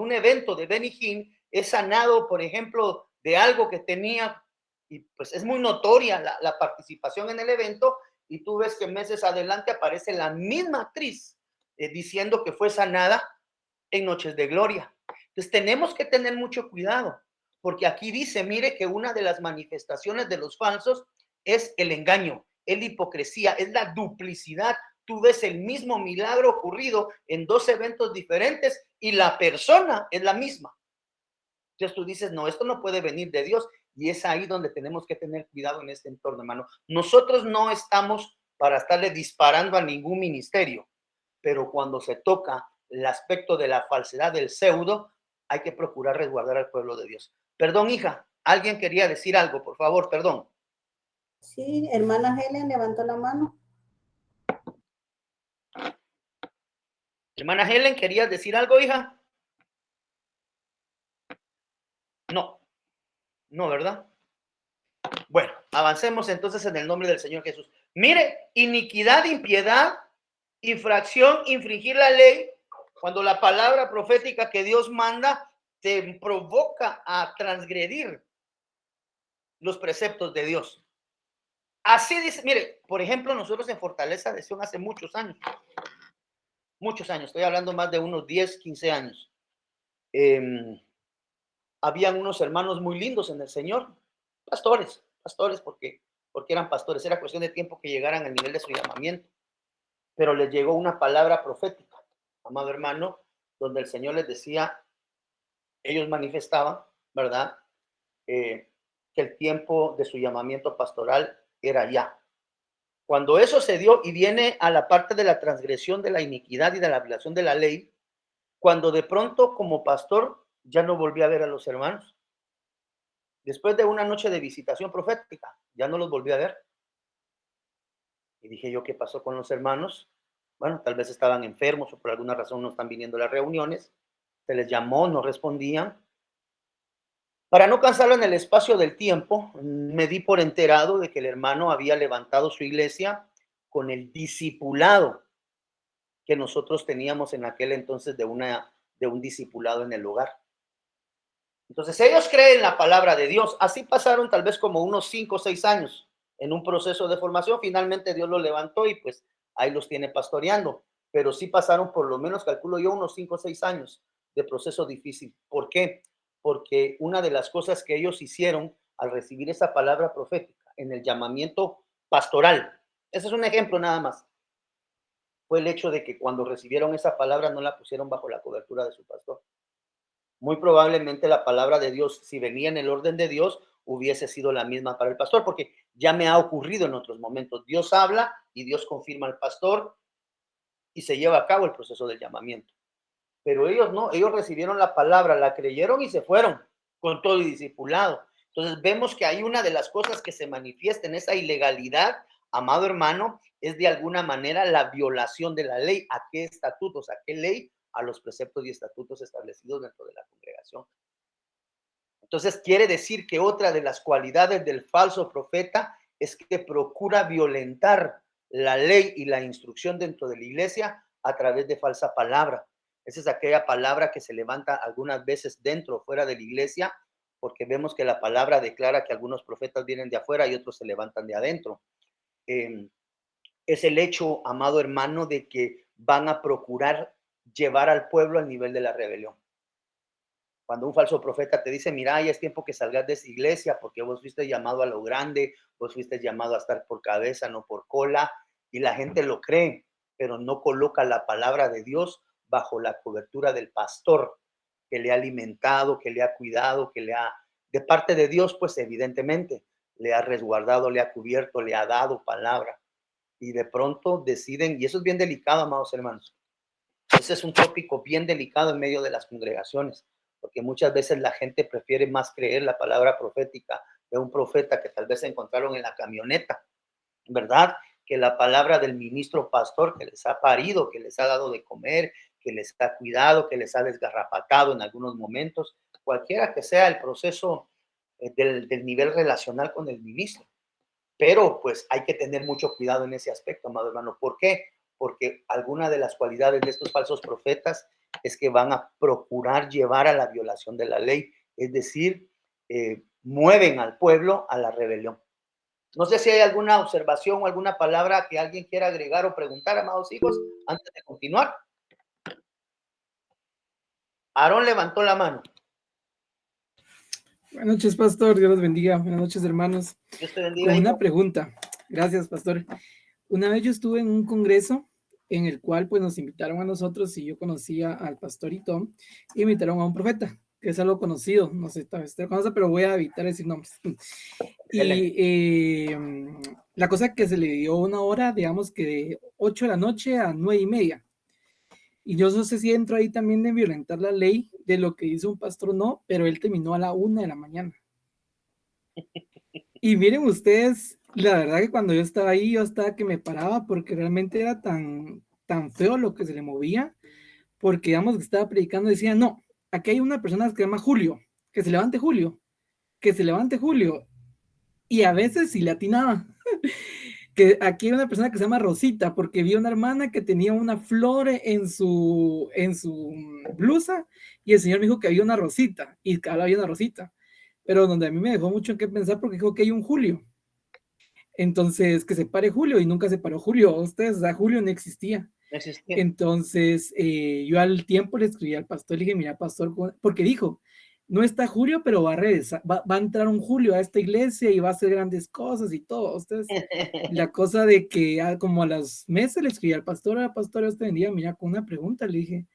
un evento de Benny Hinn es sanado, por ejemplo, de algo que tenía, y pues es muy notoria la participación en el evento, y tú ves que meses adelante aparece la misma actriz diciendo que fue sanada en Noches de Gloria. Entonces tenemos que tener mucho cuidado, porque aquí dice, mire, que una de las manifestaciones de los falsos es el engaño, es la hipocresía, es la duplicidad. Tú ves el mismo milagro ocurrido en dos eventos diferentes y la persona es la misma. Entonces tú dices, no, esto no puede venir de Dios, y es ahí donde tenemos que tener cuidado en este entorno, hermano. Nosotros no estamos para estarle disparando a ningún ministerio, pero cuando se toca el aspecto de la falsedad, del pseudo, hay que procurar resguardar al pueblo de Dios. Perdón, hija, alguien quería decir algo, por favor, perdón. Sí, hermana Helen levantó la mano. Hermana Helen, ¿querías decir algo, hija? No, ¿verdad? Bueno, avancemos entonces en el nombre del Señor Jesús. Mire, iniquidad, impiedad, infracción, infringir la ley, cuando la palabra profética que Dios manda te provoca a transgredir los preceptos de Dios. Así dice, mire, por ejemplo, nosotros en Fortaleza de Sion hace muchos años, estoy hablando más de unos 10, 15 años, habían unos hermanos muy lindos en el Señor, pastores, porque eran pastores, era cuestión de tiempo que llegaran al nivel de su llamamiento, pero les llegó una palabra profética, amado hermano, donde el Señor les decía, ellos manifestaban, ¿verdad? Que el tiempo de su llamamiento pastoral era ya. Cuando eso se dio y viene a la parte de la transgresión de la iniquidad y de la violación de la ley, cuando de pronto como pastor ya no volví a ver a los hermanos, después de una noche de visitación profética, ya no los volví a ver. Y dije yo, ¿qué pasó con los hermanos? Bueno, tal vez estaban enfermos o por alguna razón no están viniendo a las reuniones. Se les llamó, no respondían. Para no cansarlo en el espacio del tiempo, me di por enterado de que el hermano había levantado su iglesia con el discipulado que nosotros teníamos en aquel entonces de un discipulado en el hogar. Entonces ellos creen la palabra de Dios. Así pasaron tal vez como unos 5 o 6 años en un proceso de formación. Finalmente Dios los levantó y pues ahí los tiene pastoreando. Pero sí pasaron por lo menos, calculo yo, unos 5 o 6 años de proceso difícil. ¿Por qué? Porque una de las cosas que ellos hicieron al recibir esa palabra profética en el llamamiento pastoral, ese es un ejemplo nada más, fue el hecho de que cuando recibieron esa palabra no la pusieron bajo la cobertura de su pastor. Muy probablemente la palabra de Dios, si venía en el orden de Dios, hubiese sido la misma para el pastor, porque ya me ha ocurrido en otros momentos. Dios habla y Dios confirma al pastor y se lleva a cabo el proceso del llamamiento. Pero ellos no, ellos recibieron la palabra, la creyeron y se fueron con todo y discipulado. Entonces vemos que hay una de las cosas que se manifiesta en esa ilegalidad, amado hermano, es de alguna manera la violación de la ley. ¿A qué estatutos? ¿A qué ley? A los preceptos y estatutos establecidos dentro de la congregación. Entonces, quiere decir que otra de las cualidades del falso profeta es que procura violentar la ley y la instrucción dentro de la iglesia a través de falsa palabra. Esa es aquella palabra que se levanta algunas veces dentro o fuera de la iglesia, porque vemos que la palabra declara que algunos profetas vienen de afuera y otros se levantan de adentro. Es el hecho, amado hermano, de que van a procurar llevar al pueblo al nivel de la rebelión. Cuando un falso profeta te dice, mira, ya es tiempo que salgas de esa iglesia porque vos fuiste llamado a lo grande, vos fuiste llamado a estar por cabeza, no por cola, y la gente lo cree, pero no coloca la palabra de Dios bajo la cobertura del pastor que le ha alimentado, que le ha cuidado, que le ha, de parte de Dios, pues evidentemente, le ha resguardado, le ha cubierto, le ha dado palabra. Y de pronto deciden, y eso es bien delicado, amados hermanos, ese es un tópico bien delicado en medio de las congregaciones, porque muchas veces la gente prefiere más creer la palabra profética de un profeta que tal vez encontraron en la camioneta, ¿verdad? Que la palabra del ministro pastor que les ha parido, que les ha dado de comer, que les ha cuidado, que les ha desgarrapatado en algunos momentos, cualquiera que sea el proceso del nivel relacional con el ministro. Pero pues hay que tener mucho cuidado en ese aspecto, amado hermano. ¿Por qué? Porque alguna de las cualidades de estos falsos profetas es que van a procurar llevar a la violación de la ley, es decir, mueven al pueblo a la rebelión. No sé si hay alguna observación o alguna palabra que alguien quiera agregar o preguntar, amados hijos, antes de continuar. Aarón levantó la mano. Buenas noches, pastor. Dios los bendiga. Buenas noches, hermanos. Dios te bendiga. Con una hijo. pregunta. Gracias, pastor. Una vez yo estuve en un congreso en el cual pues nos invitaron a nosotros y yo conocía al pastor y Tom y invitaron a un profeta, que es algo conocido. No sé, tal vez usted lo conoce, pero voy a evitar decir nombres. Y la cosa que se le dio una hora, digamos que de 8 de la noche a 9:30. Y yo no sé si entro ahí también de violentar la ley de lo que hizo un pastor, no, pero él terminó a la 1 de la mañana. Y miren ustedes, la verdad que cuando yo estaba ahí, yo estaba que me paraba porque realmente era tan feo lo que se le movía, porque digamos que estaba predicando y decía, no, aquí hay una persona que se llama Julio, que se levante Julio, que se levante Julio. Y a veces sí le atinaba. Que aquí hay una persona que se llama Rosita, porque vi una hermana que tenía una flor en su blusa y el Señor me dijo que había una rosita y que había una rosita, pero donde a mí me dejó mucho en qué pensar porque dijo que hay un Julio. Entonces, que se pare Julio y nunca se paró Julio. Ustedes, o sea, Julio no existía. No existía. Entonces, yo al tiempo le escribí al pastor, le dije, mira, pastor, porque dijo, no está Julio, pero va a regresar, va a entrar un Julio a esta iglesia y va a hacer grandes cosas y todo. Ustedes, la cosa de que como a los meses le escribí al pastor, Dios te bendiga, mira, con una pregunta, le dije,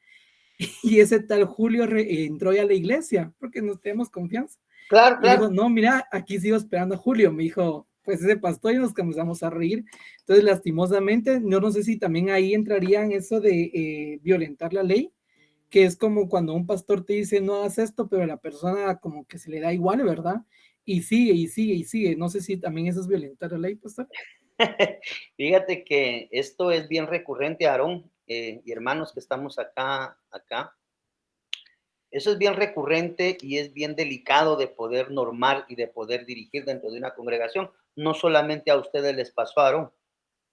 y ese tal Julio entró ya a la iglesia, porque nos tenemos confianza. Claro, Y claro. dijo, no, mira, aquí sigo esperando a Julio. Me dijo, pues ese pastor y nos comenzamos a reír. Entonces, lastimosamente, yo no sé si también ahí entraría en eso de violentar la ley, que es como cuando un pastor te dice, no hagas esto, pero la persona como que se le da igual, ¿verdad? Y sigue, y sigue, y sigue. No sé si también eso es violentar la ley, pastor. Fíjate que esto es bien recurrente, Aarón, y hermanos que estamos acá. Eso es bien recurrente y es bien delicado de poder normar y de poder dirigir dentro de una congregación. No solamente a ustedes les pasó, Aarón.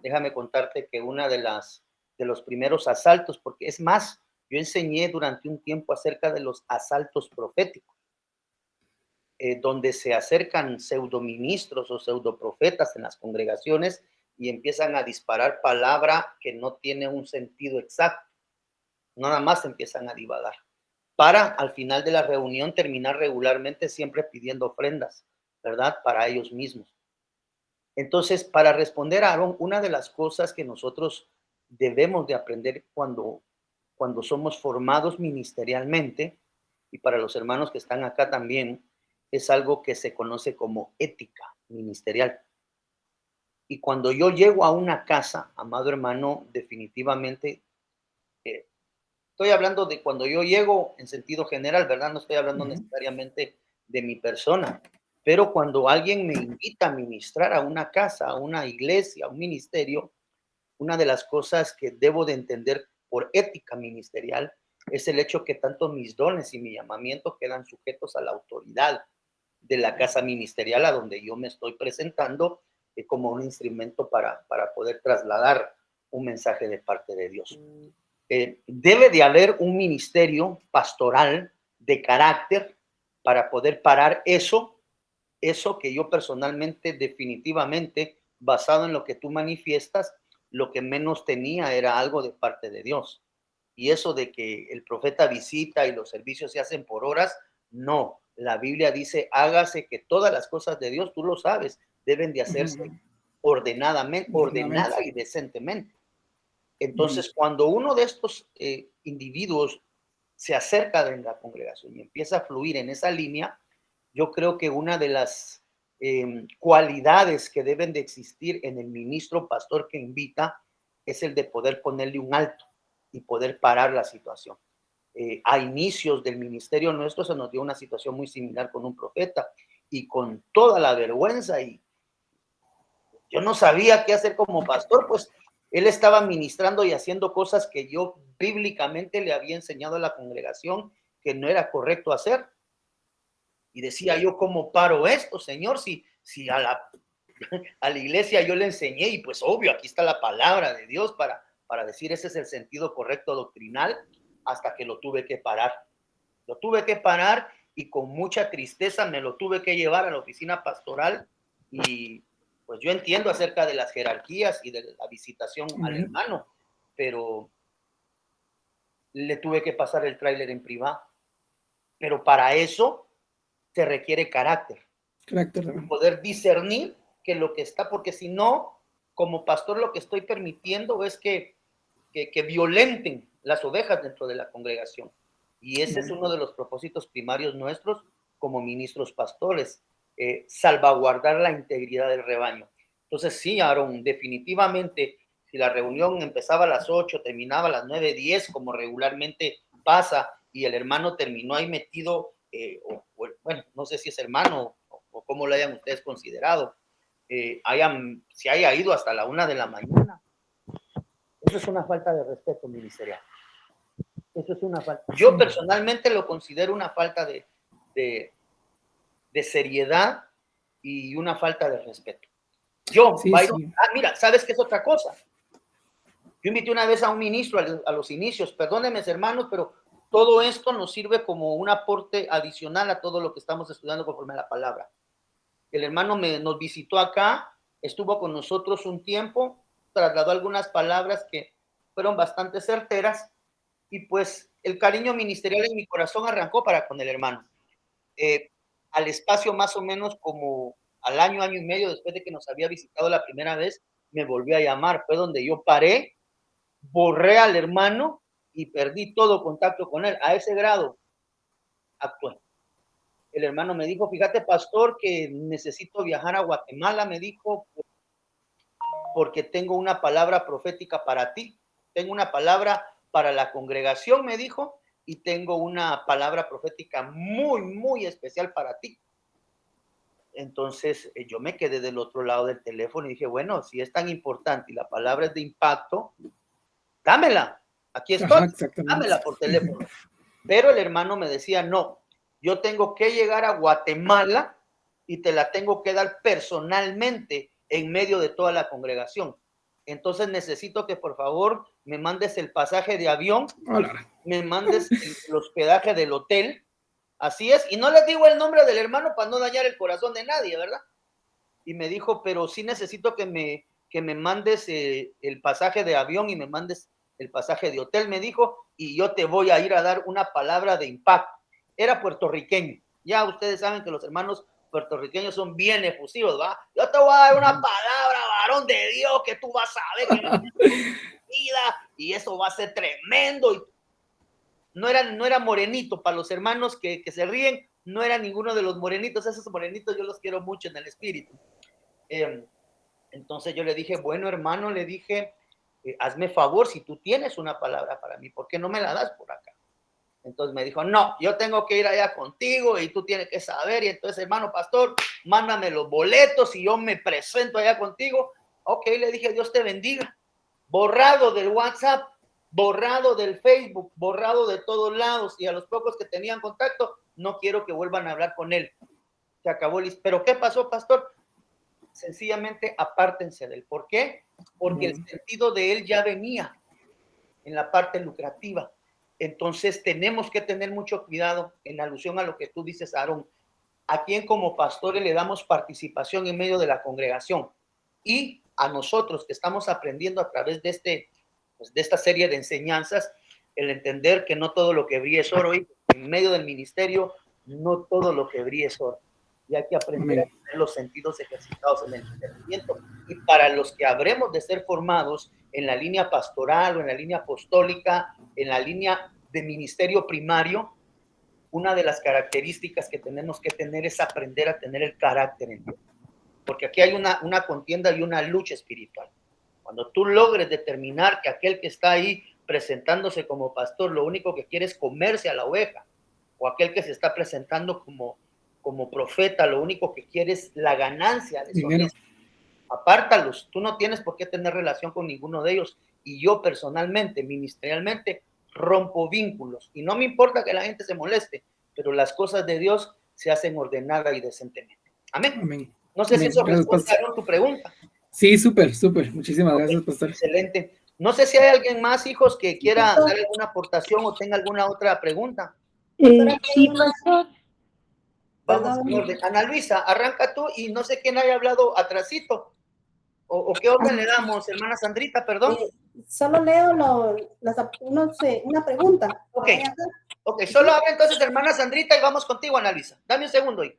Déjame contarte que una de los primeros asaltos, porque es más, yo enseñé durante un tiempo acerca de los asaltos proféticos, donde se acercan pseudoministros o pseudoprofetas en las congregaciones y empiezan a disparar palabra que no tiene un sentido exacto. Nada más empiezan a divagar para al final de la reunión terminar regularmente siempre pidiendo ofrendas, ¿verdad? Para ellos mismos. Entonces, para responder a Aarón, una de las cosas que nosotros debemos de aprender cuando somos formados ministerialmente, y para los hermanos que están acá también, es algo que se conoce como ética ministerial. Y cuando yo llego a una casa, amado hermano, definitivamente estoy hablando de cuando yo llego en sentido general, ¿verdad? No estoy hablando necesariamente de mi persona, pero cuando alguien me invita a ministrar a una casa, a una iglesia, a un ministerio, una de las cosas que debo de entender por ética ministerial es el hecho que tanto mis dones y mi llamamiento quedan sujetos a la autoridad de la casa ministerial a donde yo me estoy presentando como un instrumento para poder trasladar un mensaje de parte de Dios. Debe de haber un ministerio pastoral de carácter para poder parar eso que yo personalmente, definitivamente, basado en lo que tú manifiestas, lo que menos tenía era algo de parte de Dios. Y eso de que el profeta visita y los servicios se hacen por horas, no. La Biblia dice, hágase que todas las cosas de Dios, tú lo sabes, deben de hacerse ordenadamente, ordenada y decentemente. Entonces, cuando uno de estos individuos se acerca de la congregación y empieza a fluir en esa línea, yo creo que una de las cualidades que deben de existir en el ministro pastor que invita es el de poder ponerle un alto y poder parar la situación. A inicios del ministerio nuestro se nos dio una situación muy similar con un profeta y con toda la vergüenza y yo no sabía qué hacer como pastor, pues él estaba ministrando y haciendo cosas que yo bíblicamente le había enseñado a la congregación que no era correcto hacer. Y decía yo, ¿cómo paro esto, Señor? Si a la iglesia yo le enseñé y pues obvio, aquí está la palabra de Dios para decir ese es el sentido correcto doctrinal, hasta que lo tuve que parar. Lo tuve que parar y con mucha tristeza me lo tuve que llevar a la oficina pastoral y pues yo entiendo acerca de las jerarquías y de la visitación al hermano, pero le tuve que pasar el tráiler en privado. Pero para eso se requiere carácter. Poder discernir que lo que está, porque si no, como pastor lo que estoy permitiendo es que violenten las ovejas dentro de la congregación. Y ese es uno de los propósitos primarios nuestros como ministros pastores, salvaguardar la integridad del rebaño. Entonces sí, Aaron, definitivamente, si la reunión empezaba a las 8, terminaba a las 9:10, como regularmente pasa, y el hermano terminó ahí metido, bueno, no sé si es hermano o cómo lo hayan ustedes considerado, se haya ido hasta la 1 de la mañana. Eso es una falta de respeto ministerial. Eso es una falta. Yo personalmente lo considero una falta de seriedad y una falta de respeto. Mira, ¿sabes qué es otra cosa? Yo invité una vez a un ministro a los inicios, perdónenme hermanos, pero todo esto nos sirve como un aporte adicional a todo lo que estamos estudiando conforme a la palabra. El hermano nos visitó acá, estuvo con nosotros un tiempo, trasladó algunas palabras que fueron bastante certeras y pues el cariño ministerial en mi corazón arrancó para con el hermano. Al espacio más o menos como al año y medio después de que nos había visitado la primera vez, me volvió a llamar, fue donde yo paré, borré al hermano y perdí todo contacto con él. A ese grado actué. El hermano me dijo, fíjate, pastor, que necesito viajar a Guatemala, me dijo, porque tengo una palabra profética para ti. Tengo una palabra para la congregación, me dijo, y tengo una palabra profética muy, muy especial para ti. Entonces, yo me quedé del otro lado del teléfono y dije, bueno, si es tan importante y la palabra es de impacto, dámela. Aquí estoy, dámela por teléfono. Pero el hermano me decía, no, yo tengo que llegar a Guatemala y te la tengo que dar personalmente en medio de toda la congregación. Entonces necesito que por favor me mandes el pasaje de avión, me mandes el hospedaje del hotel, así es, y no les digo el nombre del hermano para no dañar el corazón de nadie, ¿verdad? Y me dijo, pero sí necesito que me mandes el pasaje de avión y me mandes el pasaje de hotel, me dijo, y yo te voy a ir a dar una palabra de impacto. Era puertorriqueño. Ya ustedes saben que los hermanos puertorriqueños son bien efusivos, ¿va? Yo te voy a dar una palabra, varón de Dios, que tú vas a ver que vida y eso va a ser tremendo. Y no era morenito, para los hermanos que se ríen, no era ninguno de los morenitos. Esos morenitos yo los quiero mucho en el espíritu. Entonces yo le dije, bueno, hermano, le dije, hazme favor, si tú tienes una palabra para mí, ¿por qué no me la das por acá? Entonces me dijo, no, yo tengo que ir allá contigo y tú tienes que saber. Y entonces, hermano pastor, mándame los boletos y yo me presento allá contigo. Ok, le dije, Dios te bendiga. borrado del WhatsApp, borrado del Facebook, borrado de todos lados, y a los pocos que tenían contacto, no quiero que vuelvan a hablar con él. Se acabó el... ¿Pero qué pasó, pastor? Sencillamente apártense de él. ¿Por qué? Porque el sentido de él ya venía en la parte lucrativa. Entonces tenemos que tener mucho cuidado en alusión a lo que tú dices, Aarón, a quien como pastores le damos participación en medio de la congregación, y a nosotros que estamos aprendiendo a través de, de esta serie de enseñanzas, el entender que no todo lo que brilla es oro, y en medio del ministerio no todo lo que brilla es oro, y hay que aprender a tener los sentidos ejercitados en el entendimiento. Y para los que habremos de ser formados en la línea pastoral o en la línea apostólica, en la línea de ministerio primario, una de las características que tenemos que tener es aprender a tener el carácter en Dios. Porque aquí hay una contienda y una lucha espiritual. Cuando tú logres determinar que aquel que está ahí presentándose como pastor, lo único que quiere es comerse a la oveja, o aquel que se está presentando como profeta, lo único que quiere es la ganancia de eso. Apártalos, tú no tienes por qué tener relación con ninguno de ellos. Y yo personalmente, ministerialmente, rompo vínculos, y no me importa que la gente se moleste, pero las cosas de Dios se hacen ordenada y decentemente. Amén. Amén. No sé si eso responde a tu pregunta. Sí, súper. Muchísimas gracias, pastor. Excelente. No sé si hay alguien más, hijos, que quiera dar alguna aportación o tenga alguna otra pregunta. Sí, pastor. Vamos en orden. Ana Luisa, arranca tú, y no sé quién haya hablado atrasito. ¿O qué orden le damos, hermana Sandrita, perdón? Solo leo una pregunta. Ok, solo habla entonces hermana Sandrita y vamos contigo, Ana Luisa. Dame un segundo ahí.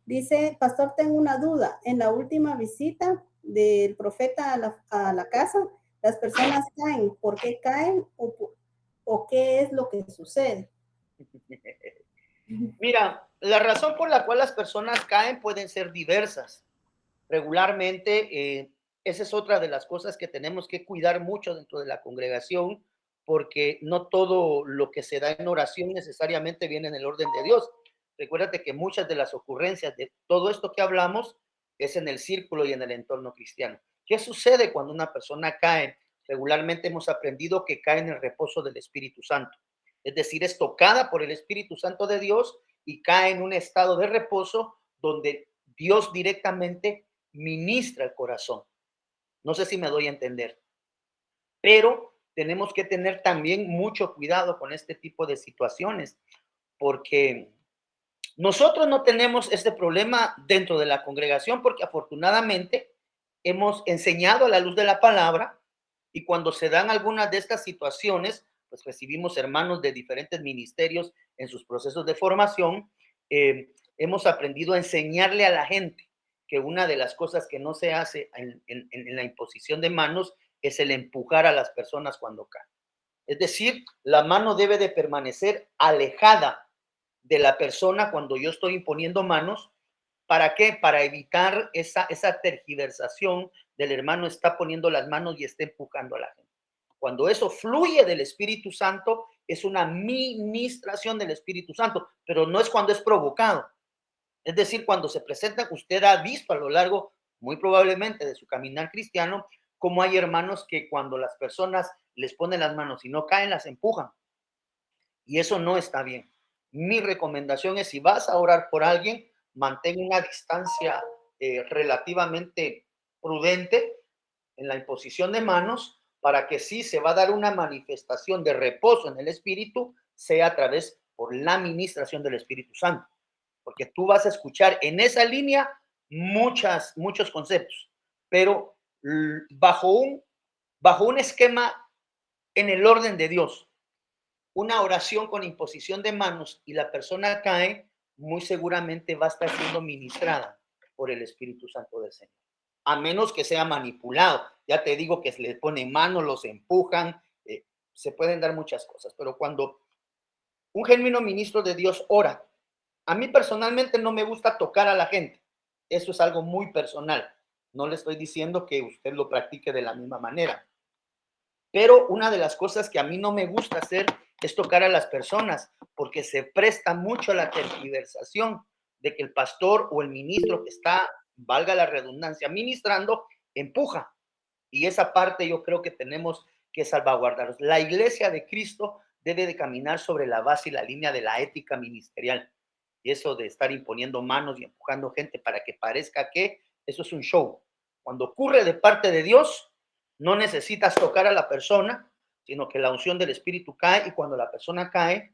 Dice, pastor, tengo una duda. En la última visita del profeta a la casa, las personas caen. ¿Por qué caen o qué es lo que sucede? Mira, la razón por la cual las personas caen pueden ser diversas. Regularmente, esa es otra de las cosas que tenemos que cuidar mucho dentro de la congregación, porque no todo lo que se da en oración necesariamente viene en el orden de Dios. Recuérdate que muchas de las ocurrencias de todo esto que hablamos es en el círculo y en el entorno cristiano. ¿Qué sucede cuando una persona cae? Regularmente hemos aprendido que cae en el reposo del Espíritu Santo. Es decir, es tocada por el Espíritu Santo de Dios y cae en un estado de reposo donde Dios directamente ministra el corazón. No sé si me doy a entender, pero tenemos que tener también mucho cuidado con este tipo de situaciones, porque nosotros no tenemos este problema dentro de la congregación, porque afortunadamente hemos enseñado a la luz de la palabra, y cuando se dan algunas de estas situaciones, pues recibimos hermanos de diferentes ministerios en sus procesos de formación. Hemos aprendido a enseñarle a la gente que una de las cosas que no se hace en la imposición de manos es el empujar a las personas cuando caen. Es decir, la mano debe de permanecer alejada de la persona cuando yo estoy imponiendo manos. ¿Para qué? Para evitar esa tergiversación del hermano está poniendo las manos y está empujando a la gente. Cuando eso fluye del Espíritu Santo, es una ministración del Espíritu Santo, pero no es cuando es provocado. Es decir, cuando se presenta, usted ha visto a lo largo, muy probablemente, de su caminar cristiano, como hay hermanos que cuando las personas les ponen las manos y no caen, las empujan. Y eso no está bien. Mi recomendación es, si vas a orar por alguien, mantén una distancia relativamente prudente en la imposición de manos, para que si se va a dar una manifestación de reposo en el Espíritu, sea a través por la administración del Espíritu Santo. Porque tú vas a escuchar en esa línea muchos conceptos, pero bajo un esquema en el orden de Dios. Una oración con imposición de manos y la persona cae, muy seguramente va a estar siendo ministrada por el Espíritu Santo del Señor. A menos que sea manipulado. Ya te digo que se les ponen manos, los empujan, se pueden dar muchas cosas. Pero cuando un genuino ministro de Dios ora, a mí personalmente no me gusta tocar a la gente. Eso es algo muy personal. No le estoy diciendo que usted lo practique de la misma manera. Pero una de las cosas que a mí no me gusta hacer es tocar a las personas, porque se presta mucho a la tergiversación de que el pastor o el ministro que está, valga la redundancia, ministrando, empuja. Y esa parte yo creo que tenemos que salvaguardarlos. La iglesia de Cristo debe de caminar sobre la base y la línea de la ética ministerial. Y eso de estar imponiendo manos y empujando gente para que parezca que eso es un show. Cuando ocurre de parte de Dios, no necesitas tocar a la persona, sino que la unción del Espíritu cae, y cuando la persona cae,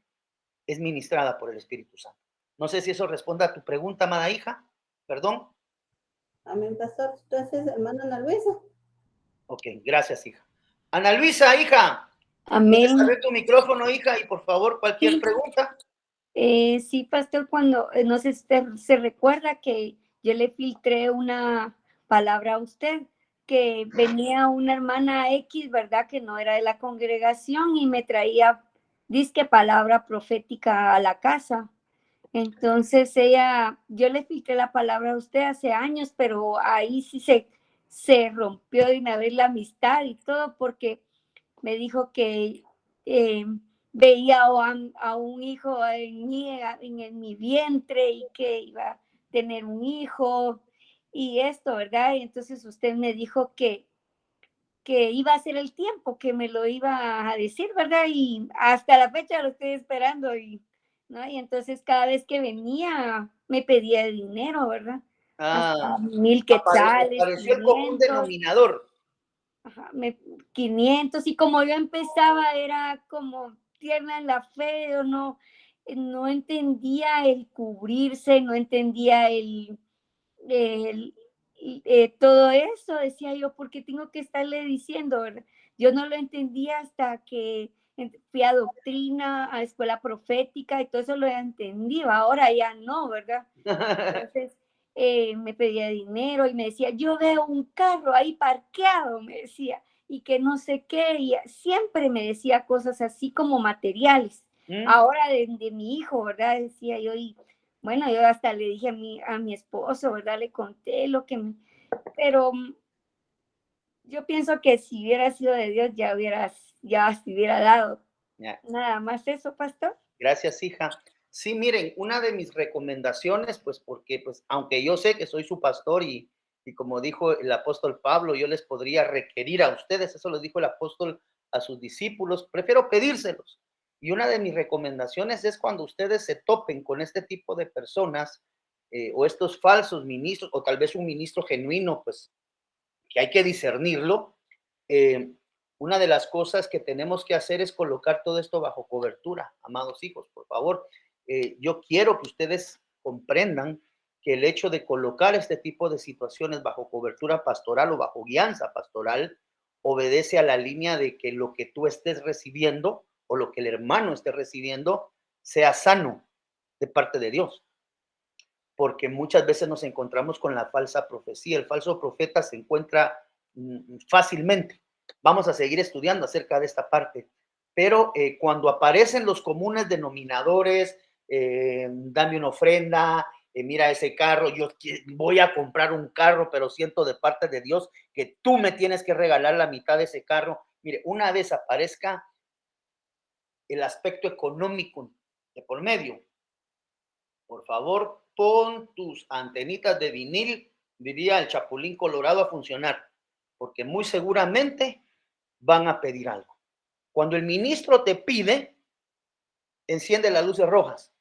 es ministrada por el Espíritu Santo. No sé si eso responde a tu pregunta, amada hija. Perdón. Amén, pastor. Entonces, hermana Ana Luisa. Ok, gracias, hija. Ana Luisa, hija. ¿Puedes Amén. abrir tu micrófono, hija? Y por favor, cualquier Sí, pregunta. sí, pastor, cuando, no sé si usted se recuerda que yo le filtré una palabra a usted, que venía una hermana X, ¿verdad? Que no era de la congregación y me traía, disque palabra profética a la casa. Entonces yo le filtré la palabra a usted hace años, pero ahí sí se rompió de una vez la amistad y todo, porque me dijo que eh, veía a un hijo en mi vientre y que iba a tener un hijo y esto, ¿verdad? Y entonces usted me dijo que iba a ser el tiempo, que me lo iba a decir, ¿verdad? Y hasta la fecha lo estoy esperando ¿no? Y entonces cada vez que venía me pedía dinero, ¿verdad? Hasta 1,000 quetzales, Apareció el común 500. denominador. Ajá, 500, y como yo empezaba era como tierna en la fe, o no entendía el cubrirse, no entendía el todo eso, decía yo, ¿por qué tengo que estarle diciendo, verdad? Yo no lo entendía hasta que fui a doctrina, a escuela profética, y todo eso lo entendí, ahora ya no, ¿verdad? Entonces me pedía dinero y me decía, yo veo un carro ahí parqueado, me decía, y que no sé qué, y siempre me decía cosas así como materiales. Ahora de mi hijo, ¿verdad? Decía yo, y bueno, yo hasta le dije a mi esposo, ¿verdad? Le conté lo que pero yo pienso que si hubiera sido de Dios ya se hubiera dado. Ya. Nada más eso, pastor. Gracias, hija. Sí, miren, una de mis recomendaciones, pues porque, pues, aunque yo sé que soy su pastor y como dijo el apóstol Pablo, yo les podría requerir a ustedes, eso lo dijo el apóstol a sus discípulos, prefiero pedírselos. Y una de mis recomendaciones es cuando ustedes se topen con este tipo de personas o estos falsos ministros, o tal vez un ministro genuino, pues que hay que discernirlo. Una de las cosas que tenemos que hacer es colocar todo esto bajo cobertura, amados hijos, por favor. Yo quiero que ustedes comprendan que el hecho de colocar este tipo de situaciones bajo cobertura pastoral o bajo guianza pastoral obedece a la línea de que lo que tú estés recibiendo o lo que el hermano esté recibiendo sea sano de parte de Dios, porque muchas veces nos encontramos con la falsa profecía. El falso profeta se encuentra fácilmente. Vamos a seguir estudiando acerca de esta parte, pero cuando aparecen los comunes denominadores, dame una ofrenda, mira ese carro, yo voy a comprar un carro, pero siento de parte de Dios que tú me tienes que regalar la mitad de ese carro. Mire, una vez aparezca el aspecto económico de por medio, por favor, pon tus antenitas de vinil, diría el Chapulín Colorado, a funcionar, porque muy seguramente van a pedir algo. Cuando el ministro te pide, enciende las luces rojas.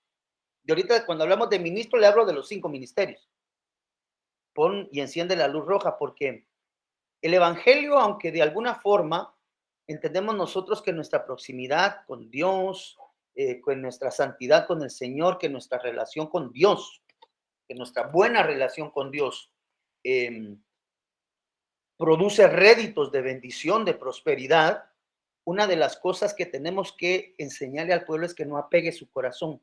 Y ahorita cuando hablamos de ministro, le hablo de los 5 ministerios. Pon y enciende la luz roja, porque el evangelio, aunque de alguna forma entendemos nosotros que nuestra proximidad con Dios, con nuestra santidad con el Señor, que nuestra relación con Dios, que nuestra buena relación con Dios produce réditos de bendición, de prosperidad, una de las cosas que tenemos que enseñarle al pueblo es que no apegue su corazón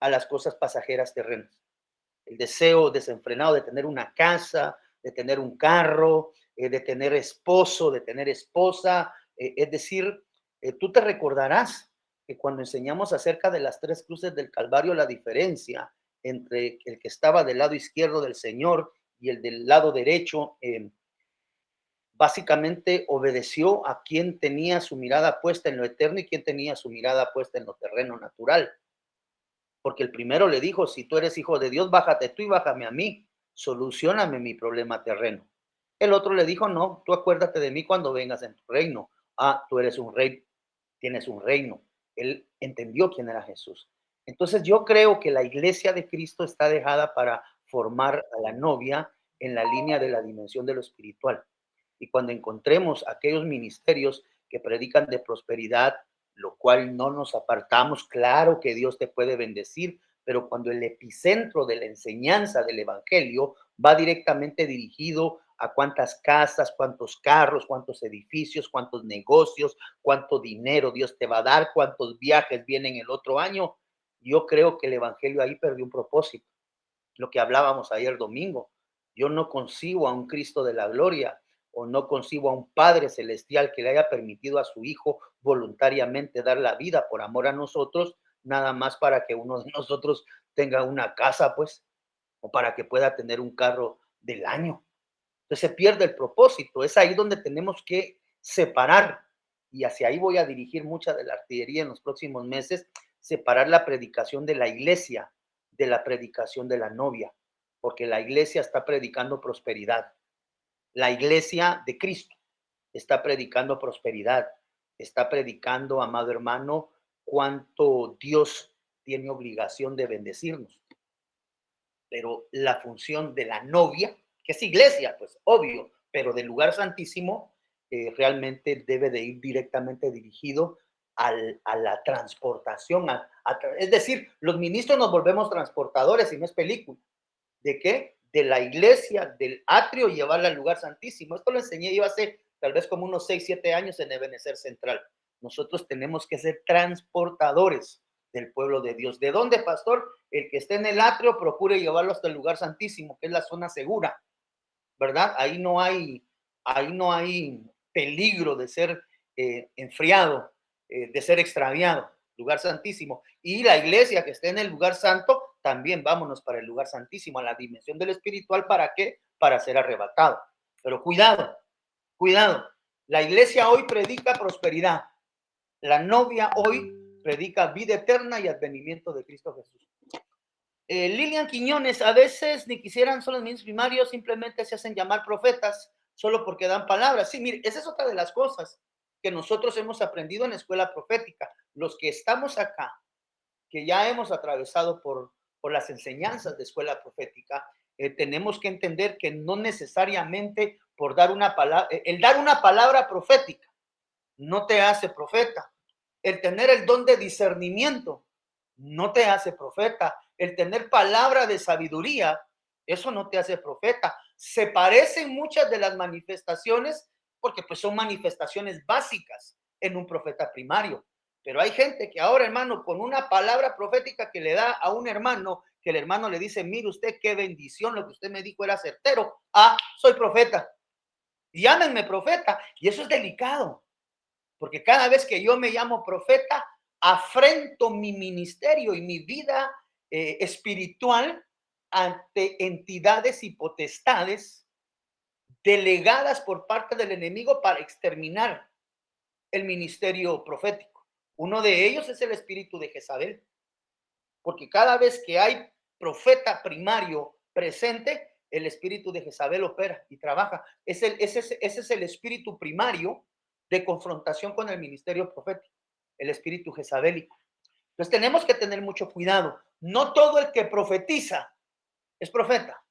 a las cosas pasajeras terrenas. El deseo desenfrenado de tener una casa, de tener un carro, de tener esposo, de tener esposa. Es decir, tú te recordarás que cuando enseñamos acerca de las 3 cruces del Calvario, la diferencia entre el que estaba del lado izquierdo del Señor y el del lado derecho, básicamente obedeció a quien tenía su mirada puesta en lo eterno y quien tenía su mirada puesta en lo terreno natural. Porque el primero le dijo, si tú eres hijo de Dios, bájate tú y bájame a mí, solucioname mi problema terreno. El otro le dijo, no, tú acuérdate de mí cuando vengas en tu reino. Ah, tú eres un rey, tienes un reino. Él entendió quién era Jesús. Entonces yo creo que la iglesia de Cristo está dejada para formar a la novia en la línea de la dimensión de lo espiritual. Y cuando encontremos aquellos ministerios que predican de prosperidad, lo cual no nos apartamos, claro que Dios te puede bendecir, pero cuando el epicentro de la enseñanza del evangelio va directamente dirigido a cuántas casas, cuántos carros, cuántos edificios, cuántos negocios, cuánto dinero Dios te va a dar, cuántos viajes vienen el otro año, yo creo que el evangelio ahí perdió un propósito. Lo que hablábamos ayer domingo, yo no concibo a un Cristo de la gloria o no concibo a un Padre celestial que le haya permitido a su Hijo voluntariamente dar la vida por amor a nosotros, nada más para que uno de nosotros tenga una casa, pues, o para que pueda tener un carro del año. Entonces se pierde el propósito. Es ahí donde tenemos que separar, y hacia ahí voy a dirigir mucha de la artillería en los próximos meses, separar la predicación de la iglesia de la predicación de la novia, porque la iglesia está predicando prosperidad. La iglesia de Cristo está predicando prosperidad, está predicando, amado hermano, cuánto Dios tiene obligación de bendecirnos. Pero la función de la novia, que es iglesia, pues obvio, pero del lugar santísimo, realmente debe de ir directamente dirigido a la transportación. Es decir, los ministros nos volvemos transportadores y no es película. ¿De qué? De la iglesia, del atrio, llevarla al lugar santísimo. Esto lo enseñé yo hace tal vez como unos 6, 7 años en Ebenezer Central. Nosotros tenemos que ser transportadores del pueblo de Dios. ¿De dónde, pastor? El que esté en el atrio procure llevarlo hasta el lugar santísimo, que es la zona segura, ¿verdad? Ahí no hay peligro de ser enfriado, de ser extraviado, lugar santísimo. Y la iglesia que esté en el lugar santo, también vámonos para el lugar santísimo, a la dimensión del espiritual. ¿Para qué? Para ser arrebatado. Pero cuidado, cuidado. La iglesia hoy predica prosperidad. La novia hoy predica vida eterna y advenimiento de Cristo Jesús. Lilian Quiñones, a veces ni quisieran son los ministros primarios, simplemente se hacen llamar profetas solo porque dan palabras. Sí, mire, esa es otra de las cosas que nosotros hemos aprendido en la escuela profética. Los que estamos acá, que ya hemos atravesado por las enseñanzas de escuela profética, tenemos que entender que no necesariamente por dar una palabra, el dar una palabra profética no te hace profeta. El tener el don de discernimiento no te hace profeta. El tener palabra de sabiduría, eso no te hace profeta. Se parecen muchas de las manifestaciones porque pues son manifestaciones básicas en un profeta primario. Pero hay gente que ahora, hermano, con una palabra profética que le da a un hermano, que el hermano le dice, mire usted, qué bendición, lo que usted me dijo era certero. Ah, soy profeta. Llámenme profeta. Y eso es delicado. Porque cada vez que yo me llamo profeta, afrento mi ministerio y mi vida espiritual ante entidades y potestades delegadas por parte del enemigo para exterminar el ministerio profético. Uno de ellos es el espíritu de Jezabel, porque cada vez que hay profeta primario presente, el espíritu de Jezabel opera y trabaja. Ese es el espíritu primario de confrontación con el ministerio profético, el espíritu jezabélico. Entonces tenemos que tener mucho cuidado. No todo el que profetiza es profeta.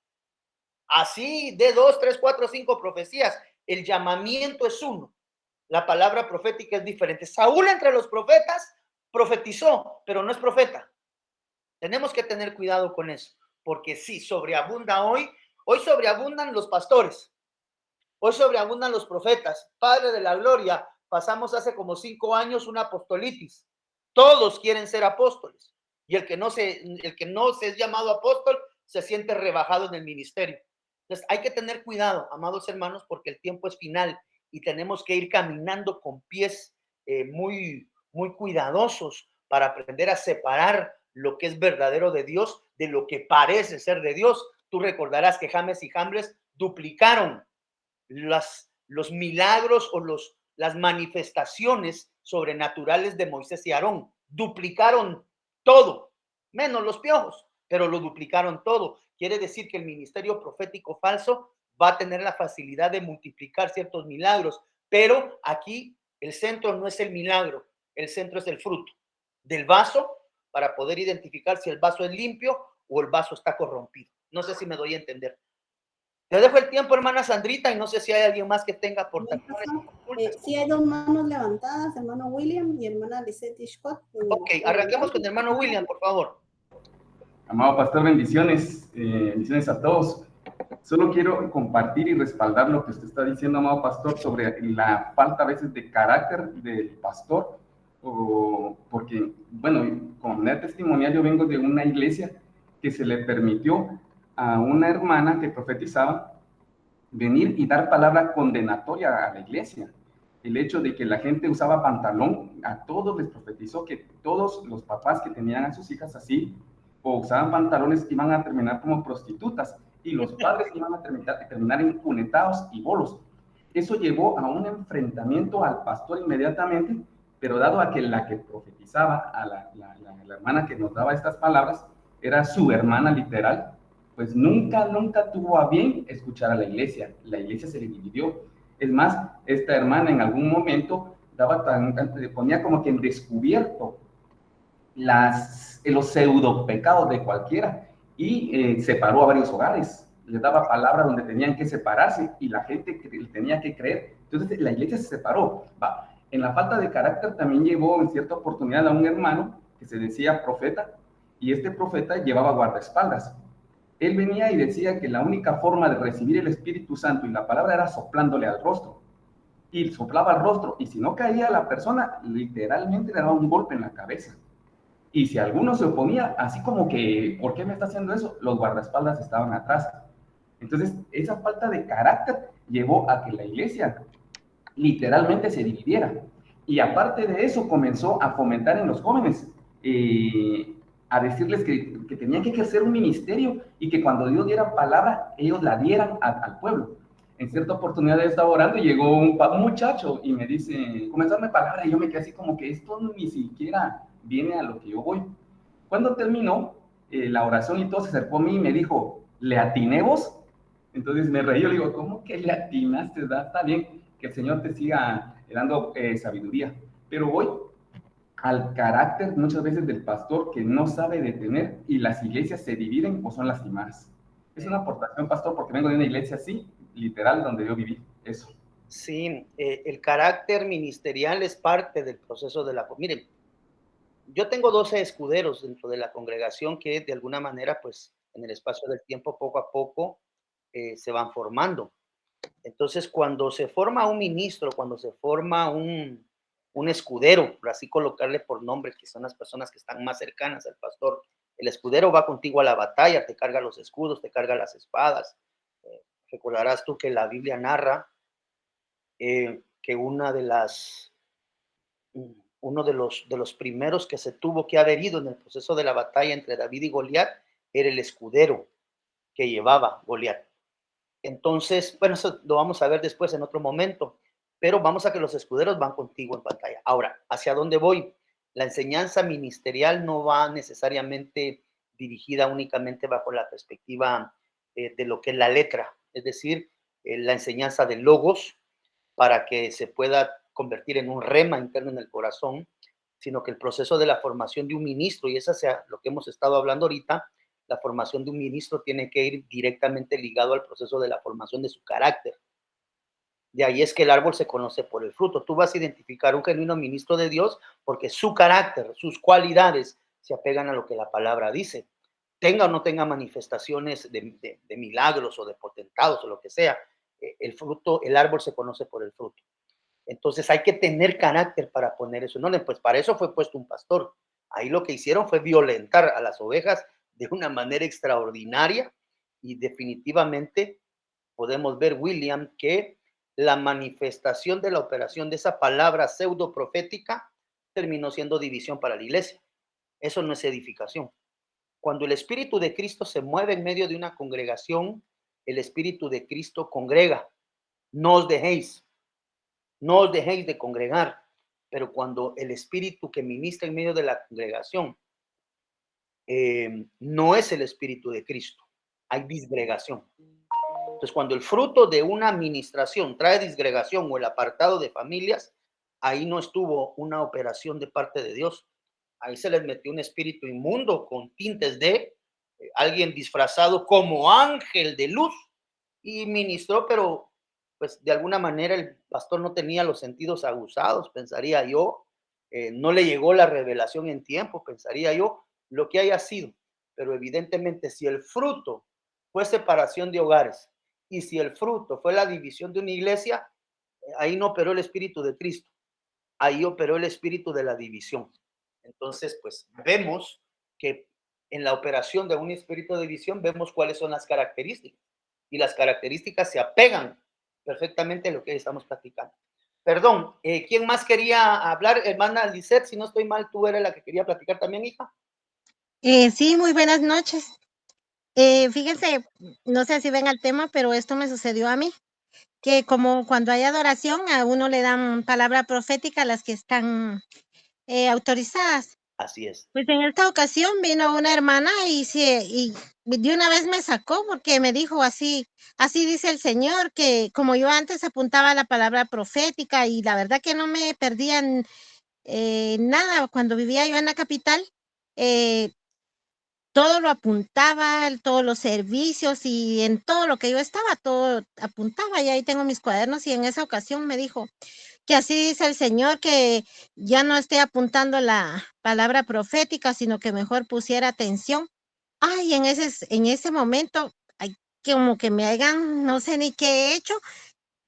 Así de 2, 3, 4, 5 profecías, el llamamiento es uno. La palabra profética es diferente. Saúl entre los profetas profetizó, pero no es profeta. Tenemos que tener cuidado con eso, porque sí, sobreabunda hoy sobreabundan los pastores. Hoy sobreabundan los profetas. Padre de la gloria, pasamos hace como 5 años una apostolitis. Todos quieren ser apóstoles. Y el que no se es llamado apóstol se siente rebajado en el ministerio. Entonces hay que tener cuidado, amados hermanos, porque el tiempo es final y tenemos que ir caminando con pies muy, muy cuidadosos para aprender a separar lo que es verdadero de Dios de lo que parece ser de Dios. Tú recordarás que James y Jambres duplicaron los milagros o las manifestaciones sobrenaturales de Moisés y Aarón. Duplicaron todo, menos los piojos, pero lo duplicaron todo. Quiere decir que el ministerio profético falso va a tener la facilidad de multiplicar ciertos milagros, pero aquí el centro no es el milagro, el centro es el fruto del vaso para poder identificar si el vaso es limpio o el vaso está corrompido. No sé si me doy a entender. Le dejo el tiempo, hermana Sandrita, y no sé si hay alguien más que tenga aportaciones. Sí, hay dos manos levantadas, hermano William y hermana Lisette Scott. Ok, arranquemos con el hermano William, por favor. Amado pastor, bendiciones, bendiciones a todos. Solo quiero compartir y respaldar lo que usted está diciendo, amado pastor, sobre la falta a veces de carácter del pastor, porque, bueno, con el testimonial yo vengo de una iglesia que se le permitió a una hermana que profetizaba venir y dar palabra condenatoria a la iglesia. El hecho de que la gente usaba pantalón, a todos les profetizó que todos los papás que tenían a sus hijas así, o usaban pantalones, iban a terminar como prostitutas, y los padres iban a terminar impunetados y bolos. Eso llevó a un enfrentamiento al pastor inmediatamente, pero dado a que la que profetizaba, a la hermana que nos daba estas palabras, era su hermana literal, pues nunca tuvo a bien escuchar a la iglesia se le dividió. Es más, esta hermana en algún momento ponía como que en descubierto los pseudo pecados de cualquiera y separó a varios hogares, les daba palabra donde tenían que separarse y la gente tenía que creer. Entonces la iglesia se separó. En la falta de carácter también llevó en cierta oportunidad a un hermano que se decía profeta, y este profeta llevaba guardaespaldas. Él venía y decía que la única forma de recibir el Espíritu Santo y la palabra era soplándole al rostro. Y soplaba al rostro, y si no caía la persona, literalmente le daba un golpe en la cabeza. Y si alguno se oponía, así como que, ¿por qué me está haciendo eso? Los guardaespaldas estaban atrás. Entonces, esa falta de carácter llevó a que la iglesia literalmente se dividiera. Y aparte de eso, comenzó a fomentar en los jóvenes, a decirles que tenían que ejercer un ministerio y que cuando Dios diera palabra, ellos la dieran al pueblo. En cierta oportunidad yo estaba orando y llegó un muchacho y me dice, comenzó a darme palabra, y yo me quedé así como que esto ni siquiera viene a lo que yo voy. Cuando terminó la oración y todo, se acercó a mí y me dijo, ¿le atiné vos? Entonces me reí, yo le digo, ¿cómo que le atinaste? Está bien, que el Señor te siga dando sabiduría. Pero voy al carácter muchas veces del pastor, que no sabe detener, y las iglesias se dividen o son lastimadas. Es una aportación, pastor, porque vengo de una iglesia así, literal, donde yo viví eso. Sí, el carácter ministerial es parte del proceso de la... Miren, yo tengo 12 escuderos dentro de la congregación que de alguna manera, pues, en el espacio del tiempo, poco a poco, se van formando. Entonces, cuando se forma un ministro, cuando se forma un escudero, por así colocarle por nombre, que son las personas que están más cercanas al pastor, el escudero va contigo a la batalla, te carga los escudos, te carga las espadas. Recordarás tú que la Biblia narra que uno de los primeros que se tuvo que haber ido en el proceso de la batalla entre David y Goliat era el escudero que llevaba Goliat. Entonces, bueno, eso lo vamos a ver después en otro momento, pero vamos a que los escuderos van contigo en batalla. Ahora, ¿hacia dónde voy? La enseñanza ministerial no va necesariamente dirigida únicamente bajo la perspectiva de lo que es la letra, es decir, la enseñanza de logos para que se pueda convertir en un rema interno en el corazón, sino que el proceso de la formación de un ministro, y eso es lo que hemos estado hablando ahorita, la formación de un ministro tiene que ir directamente ligado al proceso de la formación de su carácter. De ahí es que el árbol se conoce por el fruto. Tú vas a identificar un genuino ministro de Dios porque su carácter, sus cualidades se apegan a lo que la palabra dice. Tenga o no tenga manifestaciones de milagros o de potentados o lo que sea, el fruto, el árbol se conoce por el fruto. Entonces hay que tener carácter para poner eso. No, pues para eso fue puesto un pastor. Ahí lo que hicieron fue violentar a las ovejas de una manera extraordinaria y definitivamente podemos ver, William, que la manifestación de la operación de esa palabra pseudo profética terminó siendo división para la iglesia. Eso no es edificación. Cuando el Espíritu de Cristo se mueve en medio de una congregación, el Espíritu de Cristo congrega. No os dejéis de congregar, pero cuando el Espíritu que ministra en medio de la congregación no es el Espíritu de Cristo, hay disgregación. Entonces, cuando el fruto de una administración trae disgregación o el apartado de familias, ahí no estuvo una operación de parte de Dios. Ahí se les metió un espíritu inmundo con tintes de alguien disfrazado como ángel de luz y ministró, pero pues de alguna manera el pastor no tenía los sentidos aguzados, pensaría yo, no le llegó la revelación en tiempo, pensaría yo, lo que haya sido. Pero evidentemente si el fruto fue separación de hogares y si el fruto fue la división de una iglesia, ahí no operó el espíritu de Cristo, ahí operó el espíritu de la división. Entonces, pues vemos que en la operación de un espíritu de división vemos cuáles son las características y las características se apegan perfectamente a lo que estamos platicando. Perdón, ¿quién más quería hablar? Hermana Lisette, si no estoy mal, tú eres la que quería platicar también, hija. Sí, muy buenas noches. Fíjense, no sé si ven el tema, pero esto me sucedió a mí, que como cuando hay adoración, a uno le dan palabra profética a las que están autorizadas. Así es. Pues en esta ocasión vino una hermana y de una vez me sacó porque me dijo así dice el Señor, que como yo antes apuntaba la palabra profética y la verdad que no me perdían nada cuando vivía yo en la capital, todo lo apuntaba, todos los servicios y en todo lo que yo estaba, todo apuntaba y ahí tengo mis cuadernos y en esa ocasión me dijo que así dice el Señor, que ya no esté apuntando la palabra profética, sino que mejor pusiera atención. Ay, en ese momento, ay, como que me hagan, no sé ni qué he hecho,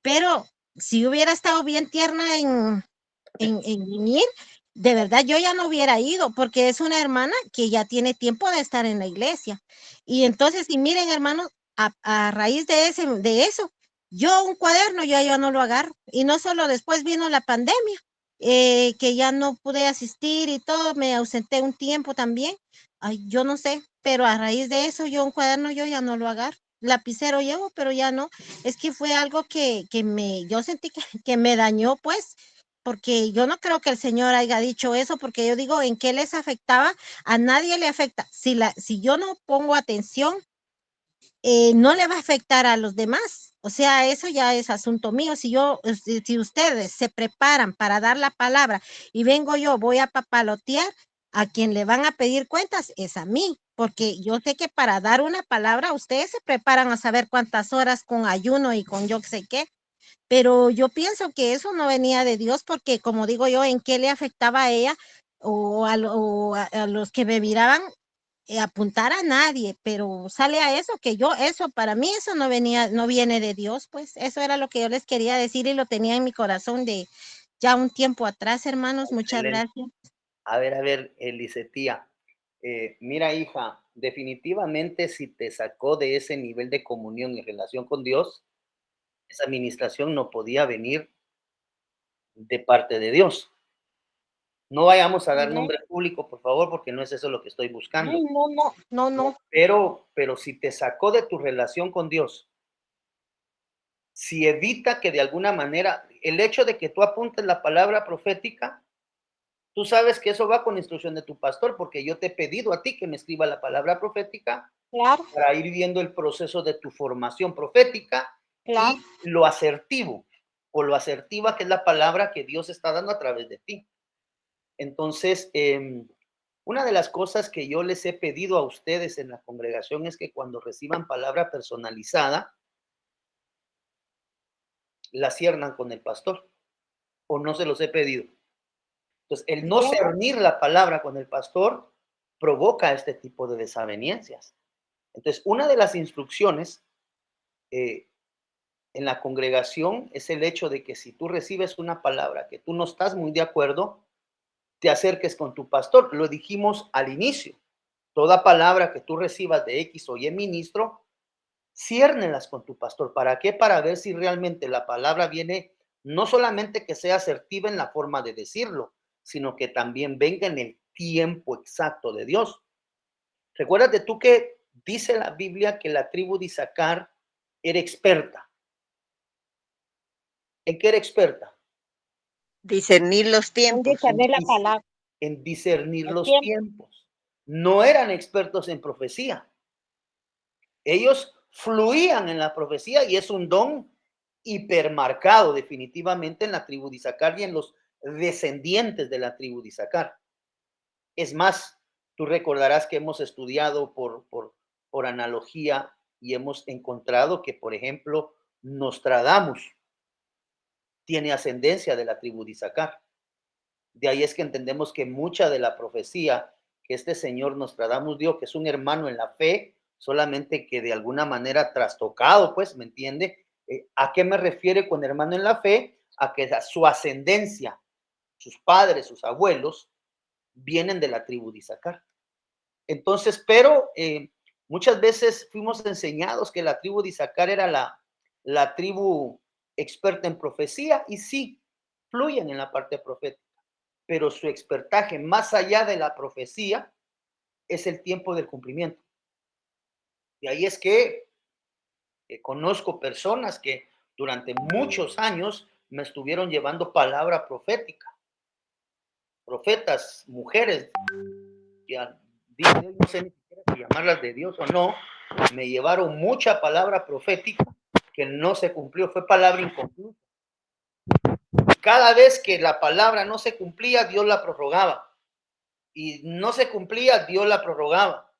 pero si hubiera estado bien tierna en ir, de verdad yo ya no hubiera ido, porque es una hermana que ya tiene tiempo de estar en la iglesia. Y entonces, y miren, hermanos, a raíz de eso, yo un cuaderno yo ya no lo agarro. Y no solo después vino la pandemia, que ya no pude asistir y todo, me ausenté un tiempo también. Ay, yo no sé, pero a raíz de eso, yo un cuaderno yo ya no lo agarro. Lapicero llevo, pero ya no. Es que fue algo yo sentí que me dañó, pues, porque yo no creo que el Señor haya dicho eso, porque yo digo, ¿en qué les afectaba? A nadie le afecta. Si yo no pongo atención, no le va a afectar a los demás. O sea, eso ya es asunto mío. Si ustedes se preparan para dar la palabra y vengo yo, voy a papalotear, a quien le van a pedir cuentas es a mí, porque yo sé que para dar una palabra ustedes se preparan a saber cuántas horas con ayuno y con yo sé qué. Pero yo pienso que eso no venía de Dios porque, como digo yo, ¿en qué le afectaba a ella o a los que me miraban apuntar a nadie? Pero sale a eso, eso para mí eso no viene de Dios, pues eso era lo que yo les quería decir y lo tenía en mi corazón de ya un tiempo atrás, hermanos. Muchas Excelente. gracias. A ver, Elisetía. Mira, hija, definitivamente si te sacó de ese nivel de comunión y relación con Dios, esa administración no podía venir de parte de Dios. No vayamos a dar nombre público, por favor, porque no es eso lo que estoy buscando. Ay, no. Pero si te sacó de tu relación con Dios, si evita que de alguna manera, el hecho de que tú apuntes la palabra profética, tú sabes que eso va con instrucción de tu pastor, porque yo te he pedido a ti que me escriba la palabra profética Claro, para ir viendo el proceso de tu formación profética claro. y lo asertivo o lo asertiva que es la palabra que Dios está dando a través de ti. Entonces, una de las cosas que yo les he pedido a ustedes en la congregación es que cuando reciban palabra personalizada, la ciernan con el pastor, o no se los he pedido. Entonces, el no cernir la palabra con el pastor provoca este tipo de desavenencias. Entonces, una de las instrucciones en la congregación es el hecho de que si tú recibes una palabra que tú no estás muy de acuerdo, te acerques con tu pastor. Lo dijimos al inicio. Toda palabra que tú recibas de X o Y ministro, ciérnelas con tu pastor. ¿Para qué? Para ver si realmente la palabra viene, no solamente que sea asertiva en la forma de decirlo, sino que también venga en el tiempo exacto de Dios. Recuérdate tú que dice la Biblia que la tribu de Isaacar era experta. ¿En qué era experta? Discernir los tiempos. La palabra. En discernir El los tiempo. tiempos. No eran expertos en profecía. Ellos fluían en la profecía y es un don hipermarcado definitivamente en la tribu de Isaacar y en los descendientes de la tribu de Isaacar. Es más, tú recordarás que hemos estudiado por analogía y hemos encontrado que, por ejemplo, Nostradamus tiene ascendencia de la tribu de Isaacar. De ahí es que entendemos que mucha de la profecía que este señor Nostradamus dio, que es un hermano en la fe, solamente que de alguna manera trastocado, pues, ¿me entiende? ¿A qué me refiere con hermano en la fe? A que su ascendencia, sus padres, sus abuelos, vienen de la tribu de Isaacar. Entonces, pero muchas veces fuimos enseñados que la tribu de Isaacar era la tribu experta en profecía, y sí, fluyen en la parte profética, pero su expertaje más allá de la profecía es el tiempo del cumplimiento. Y ahí es que conozco personas que durante muchos años me estuvieron llevando palabra profética, profetas, mujeres, que no sé ni siquiera si llamarlas de Dios o no, me llevaron mucha palabra profética que no se cumplió, fue palabra incompleta. Cada vez que la palabra no se cumplía, Dios la prorrogaba. Y no se cumplía, Dios la prorrogaba.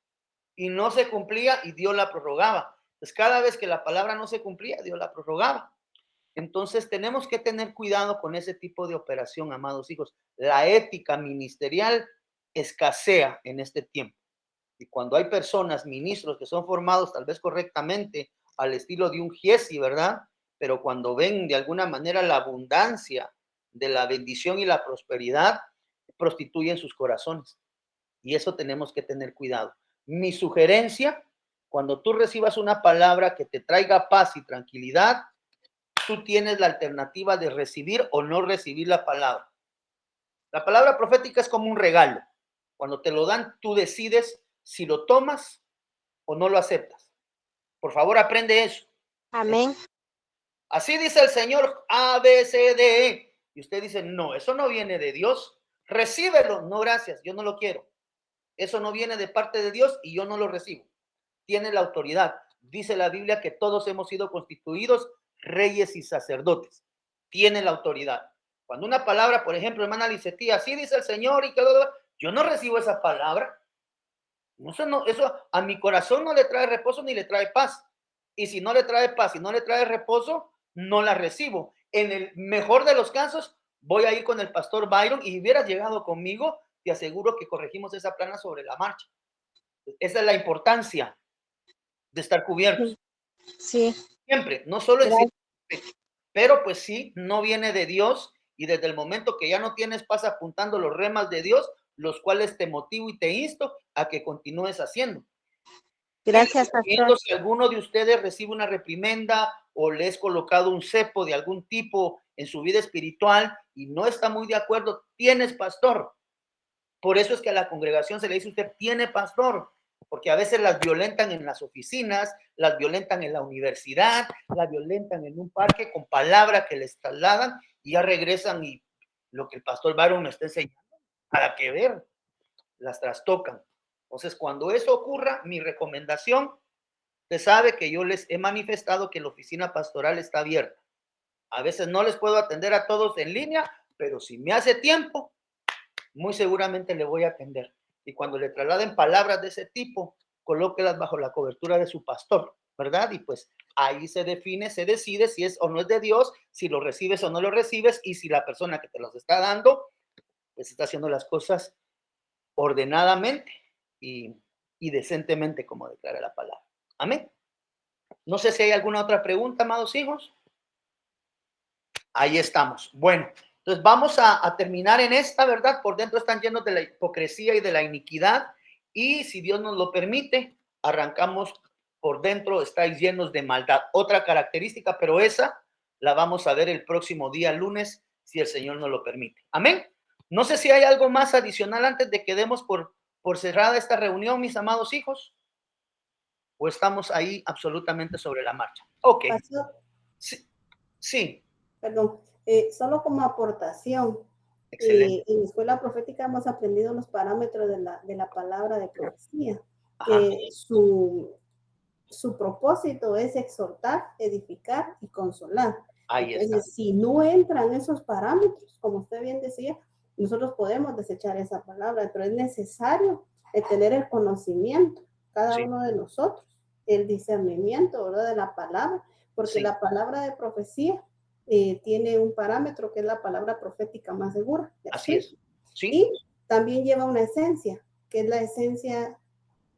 Y no se cumplía y Dios la prorrogaba. Pues cada vez que la palabra no se cumplía, Dios la prorrogaba. Entonces tenemos que tener cuidado con ese tipo de operación, amados hijos. La ética ministerial escasea en este tiempo. Y cuando hay personas, ministros que son formados tal vez correctamente al estilo de un Giesi, ¿verdad? Pero cuando ven de alguna manera la abundancia de la bendición y la prosperidad, prostituyen sus corazones. Y eso tenemos que tener cuidado. Mi sugerencia, cuando tú recibas una palabra que te traiga paz y tranquilidad, tú tienes la alternativa de recibir o no recibir la palabra. La palabra profética es como un regalo. Cuando te lo dan, tú decides si lo tomas o no lo aceptas. Por favor, aprende eso. Amén. Así dice el Señor, A, B, C, D, E. Y usted dice, no, eso no viene de Dios. Recíbelo. No, gracias, yo no lo quiero. Eso no viene de parte de Dios y yo no lo recibo. Tiene la autoridad. Dice la Biblia que todos hemos sido constituidos reyes y sacerdotes. Tiene la autoridad. Cuando una palabra, por ejemplo, hermana Licetía, así dice el Señor y que yo no recibo esa palabra. Eso a mi corazón no le trae reposo ni le trae paz. Y si no le trae paz y no le trae reposo, no la recibo. En el mejor de los casos, voy a ir con el pastor Byron y si hubieras llegado conmigo, te aseguro que corregimos esa plana sobre la marcha. Esa es la importancia de estar cubiertos. Sí. Siempre, no solo en siempre, pero pues sí, no viene de Dios y desde el momento que ya no tienes paz apuntando los remas de Dios, los cuales te motivo y te insto a que continúes haciendo. Gracias, pastor. Si alguno de ustedes recibe una reprimenda o le es colocado un cepo de algún tipo en su vida espiritual y no está muy de acuerdo, tienes pastor. Por eso es que a la congregación se le dice usted tiene pastor, porque a veces las violentan en las oficinas, las violentan en la universidad, las violentan en un parque con palabras que les trasladan y ya regresan y lo que el pastor Byron me está enseñando, para que ver, las trastocan. Entonces, cuando eso ocurra, mi recomendación, usted sabe que yo les he manifestado que la oficina pastoral está abierta. A veces no les puedo atender a todos en línea, pero si me hace tiempo, muy seguramente le voy a atender. Y cuando le trasladen palabras de ese tipo, colóquelas bajo la cobertura de su pastor, ¿verdad? Y pues ahí se define, se decide si es o no es de Dios, si lo recibes o no lo recibes, y si la persona que te los está dando, pues está haciendo las cosas ordenadamente y decentemente, como declara la palabra. Amén. No sé si hay alguna otra pregunta, amados hijos. Ahí estamos. Bueno, entonces vamos a terminar en esta, ¿verdad? Por dentro están llenos de la hipocresía y de la iniquidad. Y si Dios nos lo permite, arrancamos por dentro, estáis llenos de maldad. Otra característica, pero esa la vamos a ver el próximo día, lunes, si el Señor nos lo permite. Amén. No sé si hay algo más adicional antes de que demos por cerrada esta reunión, mis amados hijos. ¿O estamos ahí absolutamente sobre la marcha? Ok. Pastor, Sí. perdón, solo como aportación, Excelente. en la escuela profética hemos aprendido los parámetros de la palabra de profecía, Ajá. que su su propósito es exhortar, edificar y consolar. Ahí está. Entonces, si no entran esos parámetros, como usted bien decía, nosotros podemos desechar esa palabra, pero es necesario tener el conocimiento, cada Sí. uno de nosotros, el discernimiento, ¿verdad?, de la palabra, porque Sí. la palabra de profecía tiene un parámetro que es la palabra profética más segura. Así es. Sí. Y también lleva una esencia, que es la esencia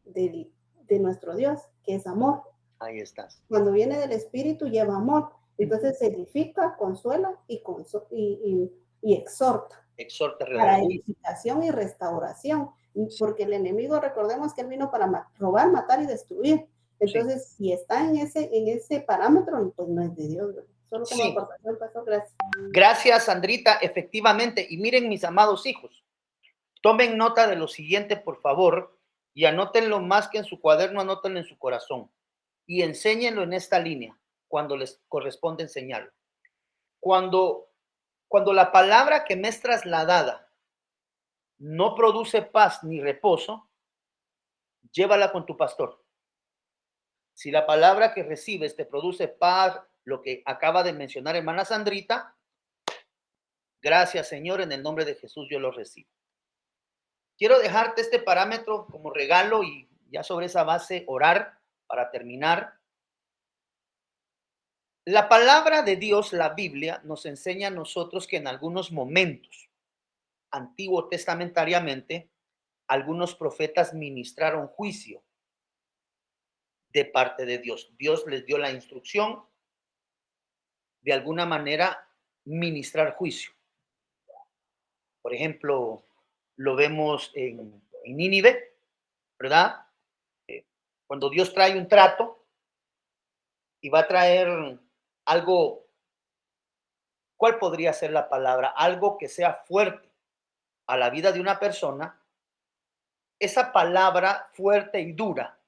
de nuestro Dios, que es amor. Ahí estás. Cuando viene del Espíritu lleva amor. Entonces edifica, consuela y exhorta. Exhorta, Para redarguye. edificación y restauración. Porque el enemigo, recordemos que él vino para robar, matar y destruir. Entonces, si está en ese parámetro, pues no es de Dios, ¿verdad? Solo como Sí. aportación, pastor, gracias. Gracias, Sandrita. Efectivamente. Y miren, mis amados hijos, tomen nota de lo siguiente, por favor, y anótenlo más que en su cuaderno, anótenlo en su corazón. Y enséñenlo en esta línea, cuando les corresponde enseñarlo. Cuando la palabra que me es trasladada no produce paz ni reposo, llévala con tu pastor. Si la palabra que recibes te produce paz, lo que acaba de mencionar hermana Sandrita, gracias, Señor, en el nombre de Jesús yo lo recibo. Quiero dejarte este parámetro como regalo y ya sobre esa base orar para terminar. La palabra de Dios, la Biblia, nos enseña a nosotros que en algunos momentos, antiguo testamentariamente, algunos profetas ministraron juicio de parte de Dios. Dios les dio la instrucción de alguna manera ministrar juicio. Por ejemplo, lo vemos en Nínive, ¿verdad? Cuando Dios trae un trato y va a traer algo, ¿cuál podría ser la palabra? Algo que sea fuerte a la vida de una persona, esa palabra fuerte y dura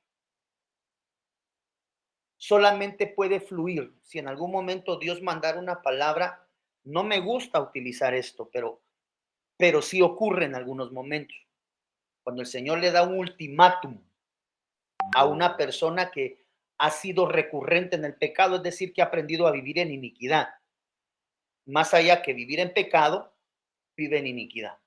solamente puede fluir si en algún momento Dios mandara una palabra. No me gusta utilizar esto, pero sí ocurre en algunos momentos. Cuando el Señor le da un ultimátum a una persona que ha sido recurrente en el pecado, es decir, que ha aprendido a vivir en iniquidad. Más allá que vivir en pecado, vive en iniquidad.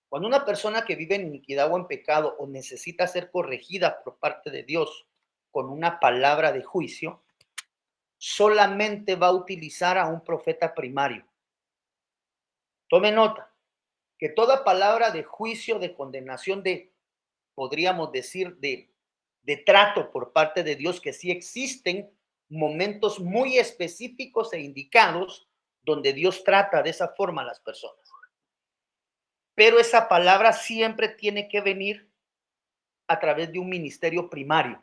Cuando una persona que vive en iniquidad o en pecado o necesita ser corregida por parte de Dios con una palabra de juicio, solamente va a utilizar a un profeta primario. Tome nota que toda palabra de juicio, de condenación, podríamos decir, de trato por parte de Dios, que sí existen momentos muy específicos e indicados donde Dios trata de esa forma a las personas. Pero esa palabra siempre tiene que venir a través de un ministerio primario,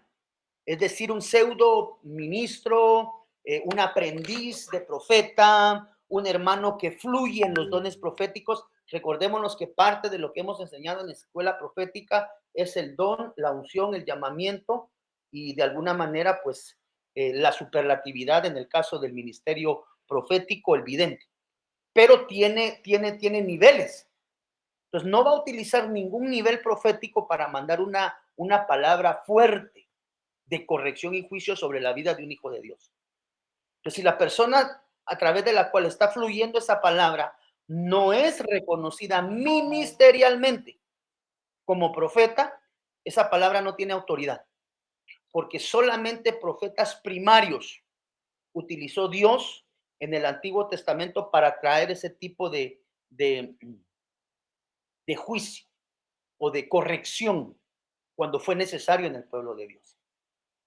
es decir, un pseudo ministro, un aprendiz de profeta, un hermano que fluye en los dones proféticos. Recordémonos que parte de lo que hemos enseñado en la escuela profética es el don, la unción, el llamamiento y de alguna manera, pues, la superlatividad en el caso del ministerio profético, el vidente. Pero tiene niveles. Entonces, no va a utilizar ningún nivel profético para mandar una palabra fuerte de corrección y juicio sobre la vida de un hijo de Dios. Entonces, si la persona a través de la cual está fluyendo esa palabra no es reconocida ministerialmente como profeta, esa palabra no tiene autoridad, porque solamente profetas primarios utilizó Dios en el Antiguo Testamento para traer ese tipo de juicio o de corrección cuando fue necesario en el pueblo de Dios.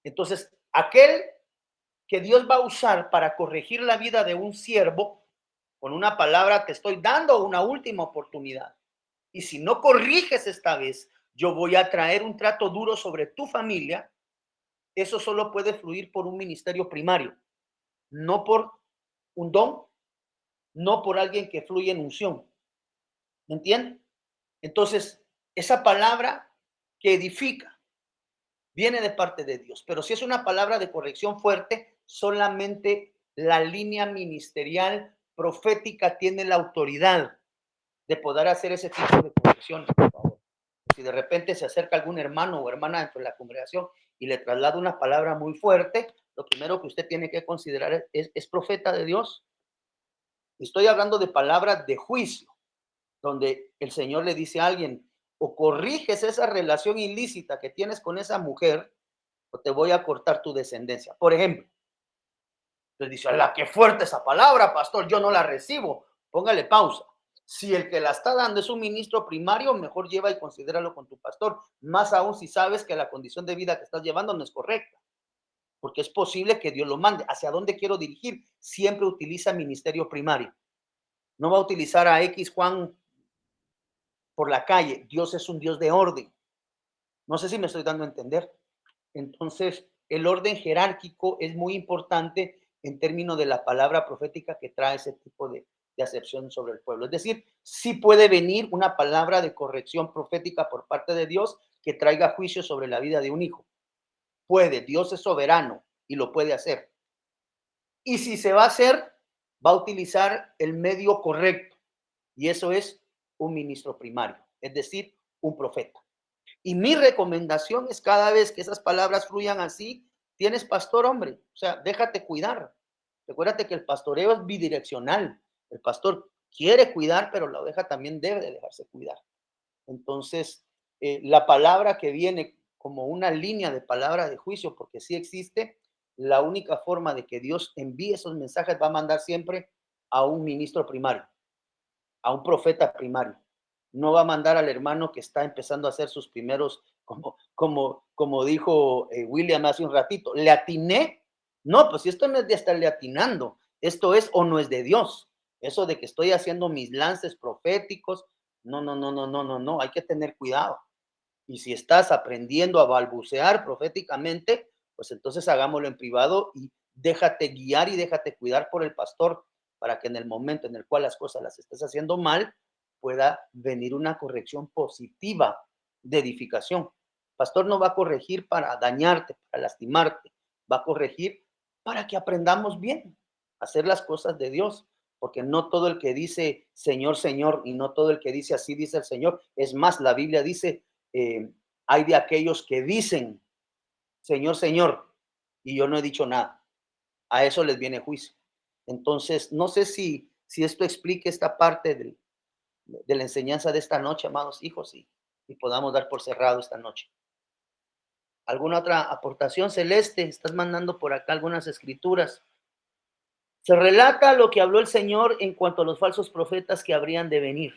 Entonces, aquel que Dios va a usar para corregir la vida de un siervo, con una palabra te estoy dando una última oportunidad. Y si no corriges esta vez, yo voy a traer un trato duro sobre tu familia. Eso solo puede fluir por un ministerio primario, no por un don, no por alguien que fluye en unción. ¿Me entienden? Entonces, esa palabra que edifica viene de parte de Dios, pero si es una palabra de corrección fuerte, solamente la línea ministerial profética tiene la autoridad de poder hacer ese tipo de correcciones, por favor. Si de repente se acerca algún hermano o hermana dentro de la congregación y le traslado una palabra muy fuerte, lo primero que usted tiene que considerar es profeta de Dios. Estoy hablando de palabras de juicio, donde el Señor le dice a alguien, o corriges esa relación ilícita que tienes con esa mujer, o te voy a cortar tu descendencia. Por ejemplo, le dice, ¡ala, qué fuerte esa palabra, pastor! Yo no la recibo. Póngale pausa. Si el que la está dando es un ministro primario, mejor lleva y considéralo con tu pastor. Más aún si sabes que la condición de vida que estás llevando no es correcta. Porque es posible que Dios lo mande. ¿Hacia dónde quiero dirigir? Siempre utiliza ministerio primario. No va a utilizar a X Juan por la calle. Dios es un Dios de orden. No sé si me estoy dando a entender. Entonces, el orden jerárquico es muy importante en términos de la palabra profética que trae ese tipo de acepción sobre el pueblo. Es decir, sí puede venir una palabra de corrección profética por parte de Dios que traiga juicio sobre la vida de un hijo. Puede, Dios es soberano y lo puede hacer. Y si se va a hacer, va a utilizar el medio correcto. Y eso es un ministro primario, es decir, un profeta. Y mi recomendación es cada vez que esas palabras fluyan así, tienes pastor, hombre, o sea, déjate cuidar. Recuérdate que el pastoreo es bidireccional. El pastor quiere cuidar, pero la oveja también debe de dejarse cuidar. Entonces, la palabra que viene como una línea de palabra de juicio, porque sí existe, la única forma de que Dios envíe esos mensajes va a mandar siempre a un ministro primario, a un profeta primario. No va a mandar al hermano que está empezando a hacer sus primeros, como dijo William hace un ratito, ¿le atiné? No, pues esto no es de estarle atinando, esto es o no es de Dios. Eso de que estoy haciendo mis lances proféticos, no, hay que tener cuidado. Y si estás aprendiendo a balbucear proféticamente, pues entonces hagámoslo en privado y déjate guiar y déjate cuidar por el pastor para que en el momento en el cual las cosas las estés haciendo mal, pueda venir una corrección positiva de edificación. Pastor no va a corregir para dañarte, para lastimarte, va a corregir para que aprendamos bien a hacer las cosas de Dios, porque no todo el que dice Señor, Señor, y no todo el que dice así dice el Señor. Es más, la Biblia dice, hay de aquellos que dicen Señor, Señor, y yo no he dicho nada. A eso les viene juicio. Entonces, no sé si esto explique esta parte de la enseñanza de esta noche, amados hijos, y podamos dar por cerrado esta noche. ¿Alguna otra aportación, Celeste? Estás mandando por acá algunas escrituras. Se relata lo que habló el Señor en cuanto a los falsos profetas que habrían de venir,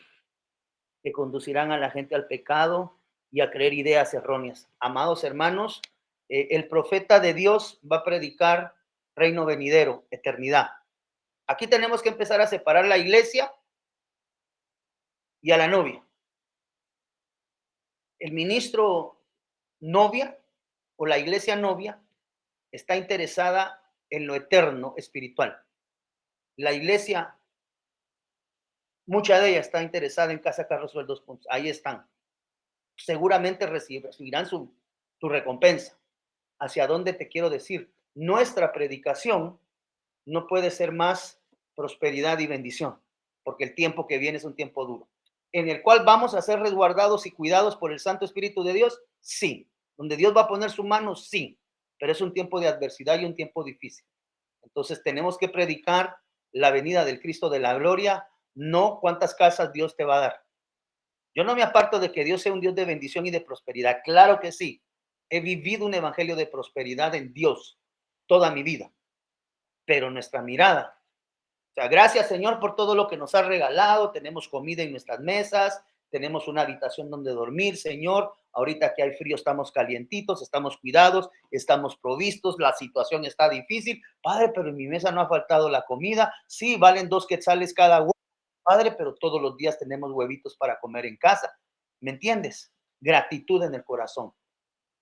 que conducirán a la gente al pecado y a creer ideas erróneas. Amados hermanos, el profeta de Dios va a predicar reino venidero, eternidad. Aquí tenemos que empezar a separar la iglesia y a la novia. El ministro novia o la iglesia novia está interesada en lo eterno espiritual. La iglesia, mucha de ella está interesada en Casa Carlos Suel 2 puntos. Ahí están. Seguramente recibirán su recompensa. ¿Hacia dónde te quiero decir? Nuestra predicación no puede ser más prosperidad y bendición, porque el tiempo que viene es un tiempo duro, en el cual vamos a ser resguardados y cuidados por el Santo Espíritu de Dios, sí. Donde Dios va a poner su mano, sí, pero es un tiempo de adversidad y un tiempo difícil. Entonces tenemos que predicar la venida del Cristo de la gloria, no cuántas casas Dios te va a dar. Yo no me aparto de que Dios sea un Dios de bendición y de prosperidad. Claro que sí. He vivido un evangelio de prosperidad en Dios toda mi vida. Pero nuestra mirada, o sea, gracias Señor por todo lo que nos has regalado. Tenemos comida en nuestras mesas, tenemos una habitación donde dormir, Señor. Ahorita que hay frío estamos calientitos, estamos cuidados, estamos provistos, la situación está difícil. Padre, pero en mi mesa no ha faltado la comida. Sí, valen 2 quetzales cada uno. Padre, pero todos los días tenemos huevitos para comer en casa. ¿Me entiendes? Gratitud en el corazón.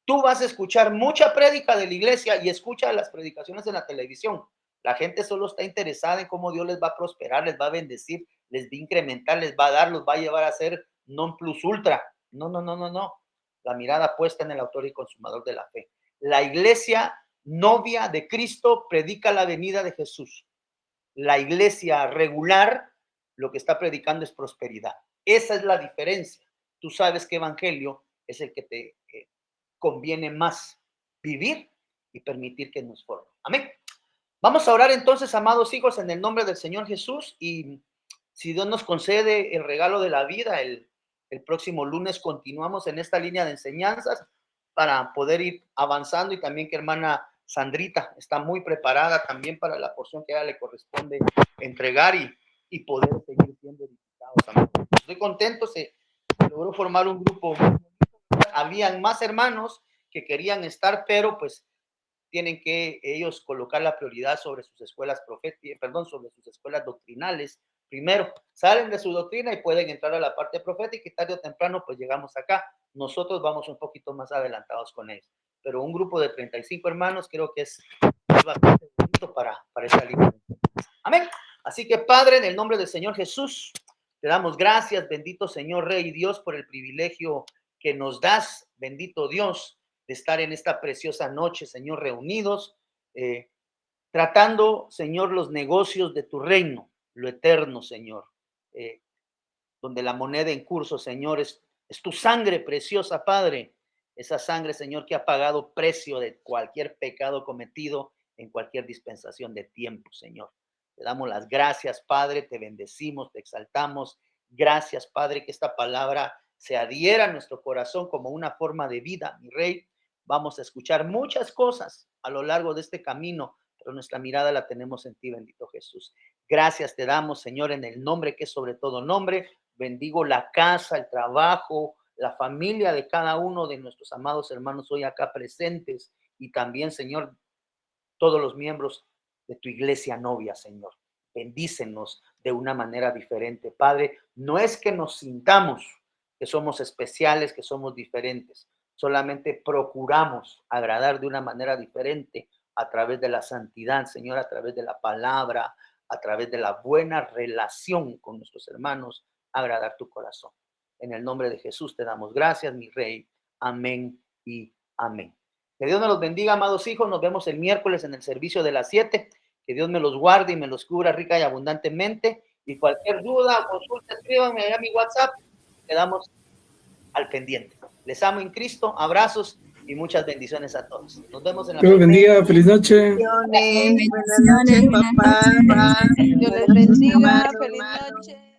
Tú vas a escuchar mucha prédica de la iglesia y escucha las predicaciones en la televisión. La gente solo está interesada en cómo Dios les va a prosperar, les va a bendecir, les va a incrementar, les va a dar, los va a llevar a ser non plus ultra. No. La mirada puesta en el autor y consumador de la fe. La iglesia novia de Cristo predica la venida de Jesús. La iglesia regular lo que está predicando es prosperidad. Esa es la diferencia. Tú sabes qué evangelio es el que te conviene más. vivir y permitir que nos forme. Amén. Vamos a orar entonces, amados hijos, en el nombre del Señor Jesús, y si Dios nos concede el regalo de la vida, el próximo lunes continuamos en esta línea de enseñanzas para poder ir avanzando, y también que hermana Sandrita está muy preparada también para la porción que a ella le corresponde entregar y poder seguir siendo edificados. Estoy contento, se logró formar un grupo. Habían más hermanos que querían estar, pero pues tienen que ellos colocar la prioridad sobre sus escuelas sobre sus escuelas doctrinales. Primero, salen de su doctrina y pueden entrar a la parte profética, y tarde o temprano pues llegamos acá. Nosotros vamos un poquito más adelantados con ellos. Pero un grupo de 35 hermanos creo que es bastante bonito para esta línea. Amén. Así que, Padre, en el nombre del Señor Jesús, te damos gracias, bendito Señor Rey y Dios, por el privilegio que nos das, bendito Dios, de estar en esta preciosa noche, Señor, reunidos, tratando, Señor, los negocios de tu reino, lo eterno, Señor, donde la moneda en curso, Señor, es tu sangre preciosa, Padre, esa sangre, Señor, que ha pagado precio de cualquier pecado cometido en cualquier dispensación de tiempo, Señor. Te damos las gracias, Padre, te bendecimos, te exaltamos. Gracias, Padre, que esta palabra se adhiera a nuestro corazón como una forma de vida, mi Rey. Vamos a escuchar muchas cosas a lo largo de este camino, pero nuestra mirada la tenemos en ti, bendito Jesús. Gracias te damos, Señor, en el nombre que es sobre todo nombre. Bendigo la casa, el trabajo, la familia de cada uno de nuestros amados hermanos hoy acá presentes, y también, Señor, todos los miembros de tu iglesia novia, Señor. Bendícenos de una manera diferente, Padre. No es que nos sintamos que somos especiales, que somos diferentes. Solamente procuramos agradar de una manera diferente a través de la santidad, Señor, a través de la palabra, a través de la buena relación con nuestros hermanos, agradar tu corazón. En el nombre de Jesús te damos gracias, mi Rey. Amén y amén. Que Dios me los bendiga, amados hijos. Nos vemos el miércoles en el servicio de las 7. Que Dios me los guarde y me los cubra rica y abundantemente. Y cualquier duda o consulta, escríbanme a mi WhatsApp. Quedamos al pendiente. Les amo en Cristo. Abrazos y muchas bendiciones a todos. Nos vemos en la Dios bendiga. Feliz noche. Buenas noches, papá. Dios les bendiga. Feliz noche.